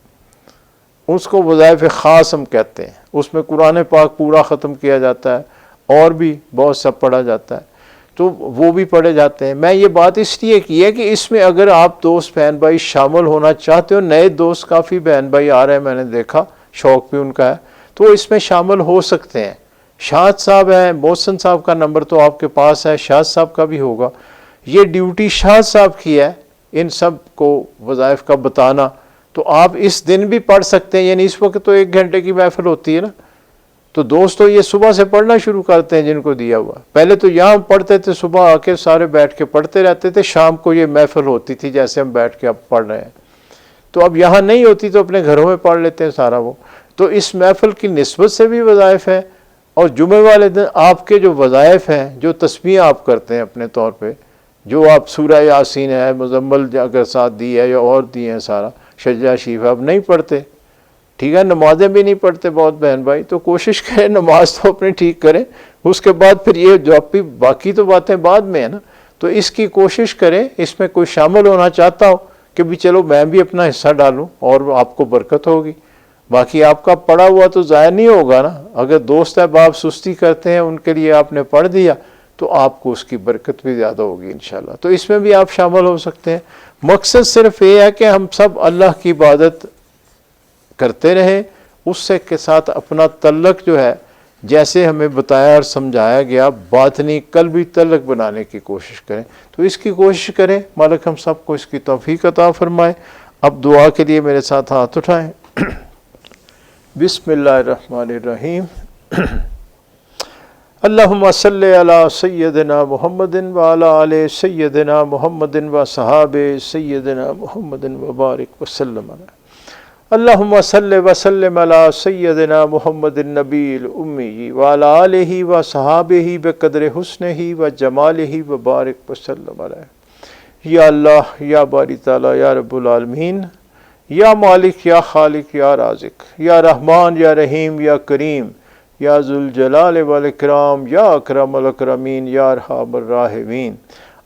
اس کو وظائف خاص ہم کہتے ہیں. اس میں قرآن پاک پورا ختم کیا جاتا ہے، اور بھی بہت سب پڑھا جاتا ہے، تو وہ بھی پڑھے جاتے ہیں. میں یہ بات اس لیے کی ہے کہ اس میں اگر آپ دوست بہن بھائی شامل ہونا چاہتے ہو، نئے دوست کافی بہن بھائی آ رہے ہیں، میں نے دیکھا، شوق بھی ان کا ہے، تو اس میں شامل ہو سکتے ہیں. شاہد صاحب ہیں، محسن صاحب کا نمبر تو آپ کے پاس ہے، شاہد صاحب کا بھی ہوگا. یہ ڈیوٹی شاہد صاحب کی ہے ان سب کو وظائف کا بتانا. تو آپ اس دن بھی پڑھ سکتے ہیں. یعنی اس وقت تو 1 گھنٹے کی محفل ہوتی ہے نا، تو دوستو یہ صبح سے پڑھنا شروع کرتے ہیں جن کو دیا ہوا. پہلے تو یہاں پڑھتے تھے، صبح آ کے سارے بیٹھ کے پڑھتے رہتے تھے، شام کو یہ محفل ہوتی تھی جیسے ہم بیٹھ کے اب پڑھ رہے ہیں. تو اب یہاں نہیں ہوتی تو اپنے گھروں میں پڑھ لیتے ہیں سارا وہ. تو اس محفل کی نسبت سے بھی وظائف ہے. اور جمعے والے دن آپ کے جو وظائف ہیں، جو تسبیح آپ کرتے ہیں اپنے طور پہ، جو آپ سورہ یاسین ہے، مزمل اگر ساتھ دی ہے یا اور دی ہیں، سارا شجاع شریف آپ نہیں پڑھتے، ٹھیک ہے، نمازیں بھی نہیں پڑھتے بہت بہن بھائی، تو کوشش کریں نماز تو اپنی ٹھیک کریں. اس کے بعد پھر یہ جو باقی تو باتیں بعد میں ہیں نا، تو اس کی کوشش کریں. اس میں کوئی شامل ہونا چاہتا ہو کہ بھی چلو میں بھی اپنا حصہ ڈالوں اور آپ کو برکت ہوگی. باقی آپ کا پڑھا ہوا تو ضائع نہیں ہوگا نا. اگر دوست احباب آپ سستی کرتے ہیں، ان کے لیے آپ نے پڑھ دیا تو آپ کو اس کی برکت بھی زیادہ ہوگی انشاءاللہ. تو اس میں بھی آپ شامل ہو سکتے ہیں. مقصد صرف یہ ہے کہ ہم سب اللہ کی عبادت کرتے رہیں، اس سے کے ساتھ اپنا تعلق جو ہے جیسے ہمیں بتایا اور سمجھایا گیا باطنی قلبی تعلق بنانے کی کوشش کریں. تو اس کی کوشش کریں. مالک ہم سب کو اس کی توفیق عطا فرمائے. اب دعا کے لیے میرے ساتھ ہاتھ اٹھائیں. بسم اللہ الرحمن الرحیم اللہم صلی علی سیدنا محمد وعلی آل سیدنا محمد و صحاب سیدنا محمد وبارک وسلم علیہ اللہم صلی وسلم علی سیدنا محمد النبی الامی وعلی آلہ و صحابہ بقدر حسنہ و جمالہ وبارک وسلم علیہ۔ یا اللہ، یا باری تعالی، یا رب العالمین، یا مالک، یا خالق، یا رازق، یا رحمان، یا رحیم، یا کریم، یا ذوالجلال والاکرام، یا اکرم الاکرمین، یا ارحم الراحمین،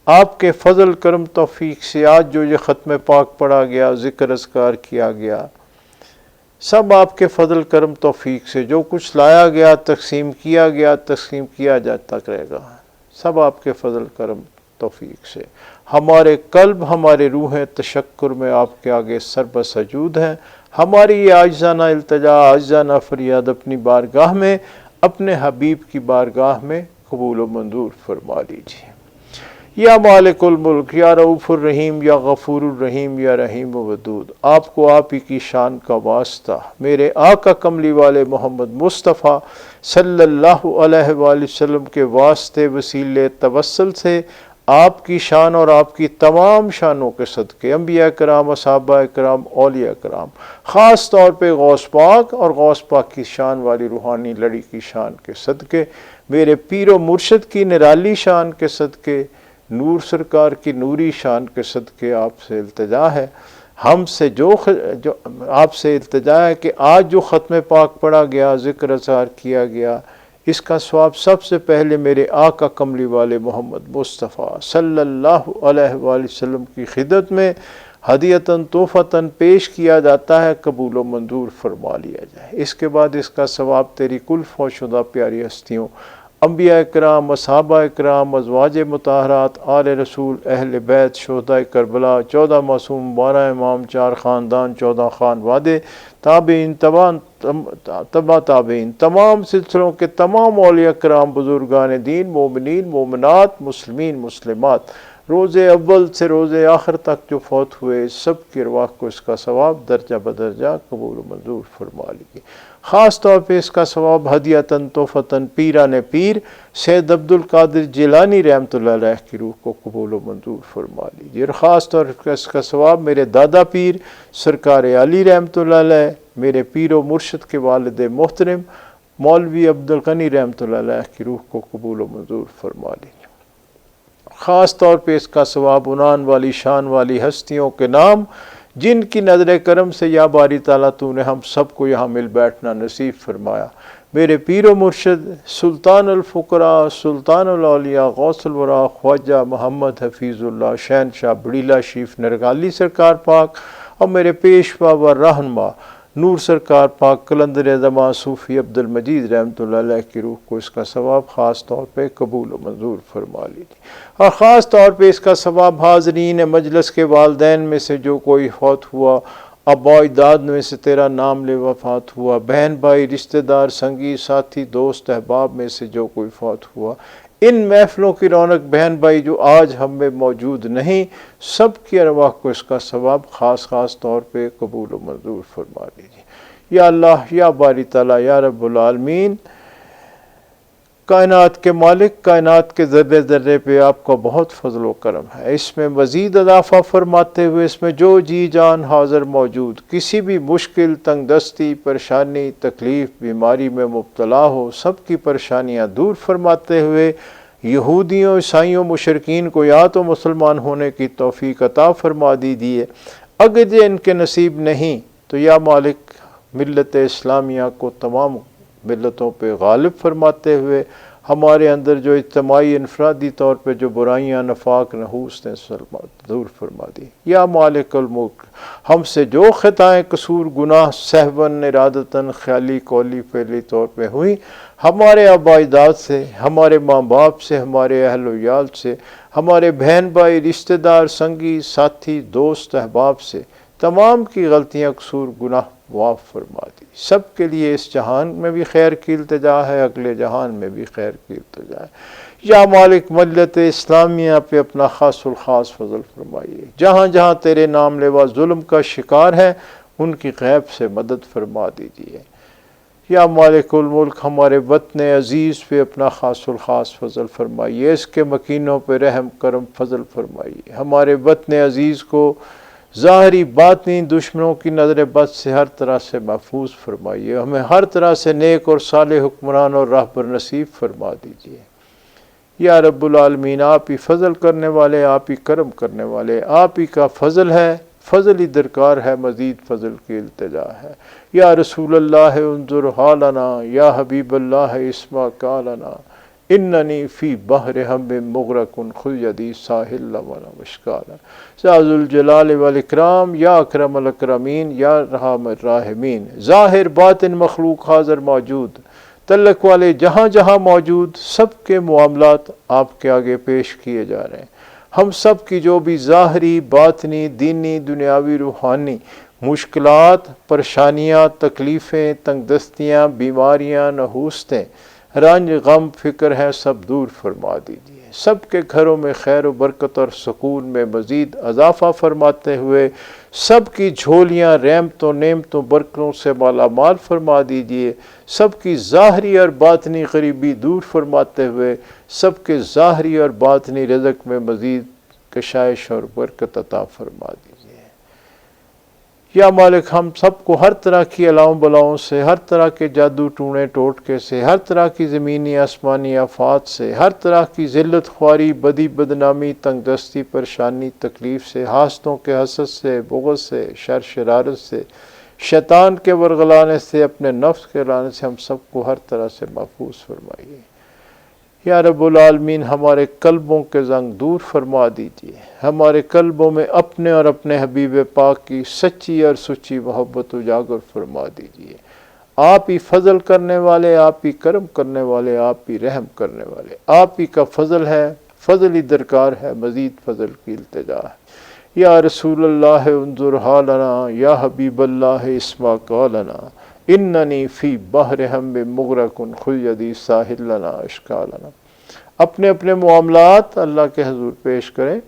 آپ کے فضل کرم توفیق سے آج جو یہ ختم پاک پڑھا گیا، ذکر اذکار کیا گیا، سب آپ کے فضل کرم توفیق سے جو کچھ لایا گیا، تقسیم کیا جاتا رہے گا، سب آپ کے فضل کرم توفیق سے۔ ہمارے قلب، ہمارے روحیں تشکر میں آپ کے آگے سر بسجود ہیں۔ ہماری یہ عاجزانہ التجا، عاجزانہ فریاد اپنی بارگاہ میں، اپنے حبیب کی بارگاہ میں قبول و منظور فرما لیجیے۔ یا مالک الملک، یا رؤوف الرحیم، یا غفور الرحیم، یا رحیم و ودود، آپ کو آپ ہی کی شان کا واسطہ، میرے آقا کملی والے محمد مصطفیٰ صلی اللہ علیہ وآلہ وسلم کے واسطے وسیلے توسل سے آپ کی شان اور آپ کی تمام شانوں کے صدقے، انبیاء کرام، صحابہ کرام، اولیاء کرام، خاص طور پہ غوث پاک اور غوث پاک کی شان والی روحانی لڑی کی شان کے صدقے، میرے پیر و مرشد کی نرالی شان کے صدقے، نور سرکار کی نوری شان کے صدقے آپ سے التجا ہے، ہم سے جو آپ سے التجا ہے کہ آج جو ختم پاک پڑھا گیا، ذکر اذکار کیا گیا، اس کا ثواب سب سے پہلے میرے آقا کملی والے محمد مصطفیٰ صلی اللہ علیہ وآلہ وسلم کی خدمت میں ہدیتاً تحفتاً پیش کیا جاتا ہے، قبول و منظور فرما لیا جائے۔ اس کے بعد اس کا ثواب تیری کل فوت شدہ پیاری ہستیوں، انبیاء کرام، صحابہ کرام، ازواج مطہرات، آل رسول، اہل بیت، شہداء کربلا، 14 معصوم، 12 امام، 4 خاندان، 14 خان وادے، تابعین، تبع تابعین، تمام سلسلوں کے تمام اولیاء کرام، بزرگان دین، مومنین، مومنات، مسلمین، مسلمات، روز اول سے روز آخر تک جو فوت ہوئے، سب کی ارواح کو اس کا ثواب درجہ بدرجہ قبول و منظور فرما لیجیے۔ خاص طور پہ اس کا ثواب ہدیتاً تحفتاً پیران پیر سید عبد القادر جیلانی رحمۃ اللہ علیہ کی روح کو قبول و منظور فرما لیجیے، اور خاص طور پر اس کا ثواب میرے دادا پیر سرکار علی رحمۃ اللہ علیہ، میرے پیر و مرشد کے والد محترم مولوی عبد الغنی رحمۃ اللہ علیہ کی روح کو قبول و منظور فرما لیجیے۔ خاص طور پہ اس کا ثواب عنان والی شان والی ہستیوں کے نام جن کی نظر کرم سے یا باری تعالیٰ تو نے ہم سب کو یہاں مل بیٹھنا نصیب فرمایا، میرے پیر و مرشد سلطان الفقراء، سلطان الاولیاء، غوث الورا، خواجہ محمد حفیظ اللہ شہنشاہ بڑیلہ شریف نرگالی سرکار پاک، اور میرے پیشوا و رہنما نور سرکار پاک قلندر زماں صوفی عبد المجید رحمۃ اللہ علیہ کی روح کو اس کا ثواب خاص طور پہ قبول و منظور فرما لیجیے، اور خاص طور پہ اس کا ثواب حاضرین مجلس کے والدین میں سے جو کوئی فوت ہوا، ابا اجداد میں سے تیرا نام لے وفات ہوا، بہن بھائی، رشتہ دار، سنگی ساتھی، دوست احباب میں سے جو کوئی فوت ہوا، ان محفلوں کی رونق بہن بھائی جو آج ہم میں موجود نہیں، سب کی ارواح کو اس کا ثواب خاص طور پہ قبول و منظور فرما لیجیے۔ یا اللہ، یا باری تعالیٰ، یا رب العالمین، کائنات کے مالک، کائنات کے ذرے ذرے پہ آپ کا بہت فضل و کرم ہے، اس میں مزید اضافہ فرماتے ہوئے اس میں جو جی جان حاضر موجود کسی بھی مشکل، تنگ دستی، پریشانی، تکلیف، بیماری میں مبتلا ہو، سب کی پریشانیاں دور فرماتے ہوئے یہودیوں، عیسائیوں، مشرکین کو یا تو مسلمان ہونے کی توفیق عطا فرما دیجیے، اگر یہ ان کے نصیب نہیں تو یا مالک ملت اسلامیہ کو تمام ملتوں پہ غالب فرماتے ہوئے ہمارے اندر جو اجتماعی انفرادی طور پہ جو برائیاں، نفاق، نحوس نے دور فرما دی۔ یا مالک الملک، ہم سے جو خطائیں، قصور، گناہ سہون، ارادتاً، خیالی، قولی، فعلی طور پہ ہوئی، ہمارے آباء اجداد سے، ہمارے ماں باپ سے، ہمارے اہل و عیال سے، ہمارے بہن بھائی، رشتہ دار، سنگی ساتھی، دوست احباب سے، تمام کی غلطیاں، قصور، گناہ معاف فرما دی۔ سب کے لیے اس جہان میں بھی خیر کی التجا ہے، اگلے جہان میں بھی خیر کی التجا ہے۔ یا مالک ملت اسلامیہ پہ اپنا خاص الخاص فضل فرمائیے، جہاں جہاں تیرے نام لیوا ظلم کا شکار ہے ان کی غیب سے مدد فرما دیجیے۔ یا مالک الملک ہمارے وطن عزیز پہ اپنا خاص الخاص فضل فرمائیے، اس کے مکینوں پہ رحم کرم فضل فرمائیے، ہمارے وطن عزیز کو ظاہری باطنی دشمنوں کی نظر بد سے ہر طرح سے محفوظ فرمائیے، ہمیں ہر طرح سے نیک اور صالح حکمران اور راہبر نصیب فرما دیجیے۔ یا رب العالمین، آپ ہی فضل کرنے والے، آپ ہی کرم کرنے والے، آپ ہی کا فضل ہے، فضل ہی درکار ہے، مزید فضل کی التجا ہے۔ یا رسول اللہ انظر حالنا، یا حبیب اللہ اسمع قالنا، اننی فی بحر ہم مغرق خذ یدی ساحل وانا مشکالا۔ یا ذو الجلال والاکرام، یا اکرم الاکرمین، یا رحم الراحمین، ظاہر باطن مخلوق حاضر موجود، تعلق والے جہاں جہاں موجود، سب کے معاملات آپ کے آگے پیش کیے جا رہے ہیں۔ ہم سب کی جو بھی ظاہری باطنی دینی دنیاوی روحانی مشکلات پریشانیاں تکلیفیں تنگ دستیاں بیماریاں نحوستیں رنج غم فکر ہیں، سب دور فرما دیجیے، سب کے گھروں میں خیر و برکت اور سکون میں مزید اضافہ فرماتے ہوئے سب کی جھولیاں رحمتوں نعمتوں برکتوں سے مالا مال فرما دیجیے، سب کی ظاہری اور باطنی غریبی دور فرماتے ہوئے سب کے ظاہری اور باطنی رزق میں مزید کشائش اور برکت عطا فرما دیجیے۔ یا مالک، ہم سب کو ہر طرح کی الاؤں بلاؤں سے، ہر طرح کے جادو ٹونے ٹوٹکے سے، ہر طرح کی زمینی آسمانی آفات سے، ہر طرح کی ذلت خواری بدی بدنامی تنگ دستی پریشانی تکلیف سے، حاسدوں کے حسد سے، بغض سے، شر شرارت سے، شیطان کے ورغلانے سے، اپنے نفس کے لانے سے ہم سب کو ہر طرح سے محفوظ فرمائیے۔ یا رب العالمین، ہمارے قلبوں کے زنگ دور فرما دیجیے، ہمارے قلبوں میں اپنے اور اپنے حبیب پاک کی سچی اور سچی محبت اجاگر فرما دیجیے۔ آپ ہی فضل کرنے والے، آپ ہی کرم کرنے والے، آپ ہی رحم کرنے والے، آپ ہی کا فضل ہے، فضل ہی درکار ہے، مزید فضل کی التجا ہے۔ یا رسول اللہ انظر حالنا، یا حبیب اللہ اسمع قالنا، اننی فی بحر ہم مغرق خذ یدی ساحل لنا اشکالنا۔ اپنے اپنے معاملات اللہ کے حضور پیش کریں۔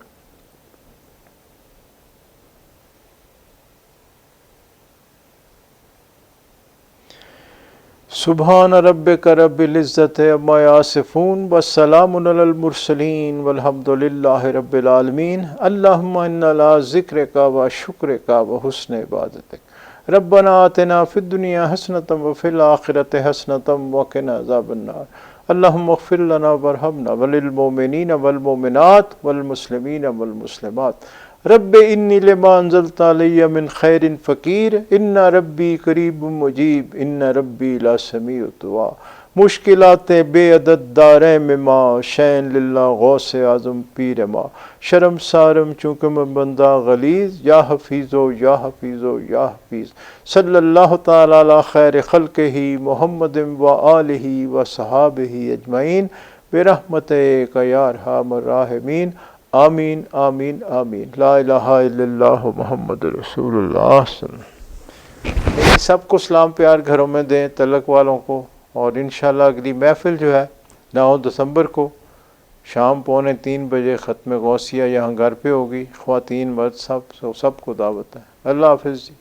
سبحان ربک رب العزت عما یصفون والسلام علی المرسلین والحمد للہ رب العالمین۔ اللہم انا علی ذکرک و شکرک و حسن عبادتک۔ ربنا آتنا فی الدنیا حسنۃ وفی الآخرۃ حسنۃ وقنا عذاب النار۔ اللہم اغفر لنا وارحمنا وللمؤمنین والمؤمنات والمسلمین والمسلمات۔ رب انی لما انزلت علی من خیر فقیر، ان ربی قریب مجیب، ان ربی لا سمیع الدعاء۔ مشکلات بے عدد داریں میں ماں، شین للہ غوث اعظم پیر ماں، شرم سارم چونکہ میں بندہ غلیظ، یا حفیظو یا حفیظو یا حفیظ۔ صلی اللہ تعالی علی خیر خلقہ محمد و آلہ و صحابہ اجمعین برحمتک یا ارحم الراحمین، آمین آمین آمین۔ لا الہ الا اللہ محمد رسول اللہ صلی اللہ علیہ وسلم۔ سب کو سلام پیار گھروں میں دیں، تلک والوں کو، اور انشاءاللہ اگلی محفل جو ہے 9 دسمبر کو شام 2:45 بجے ختم غوثیہ یہاں گھر پہ ہوگی، خواتین مرد سب کو دعوت ہے۔ اللہ حافظ جی۔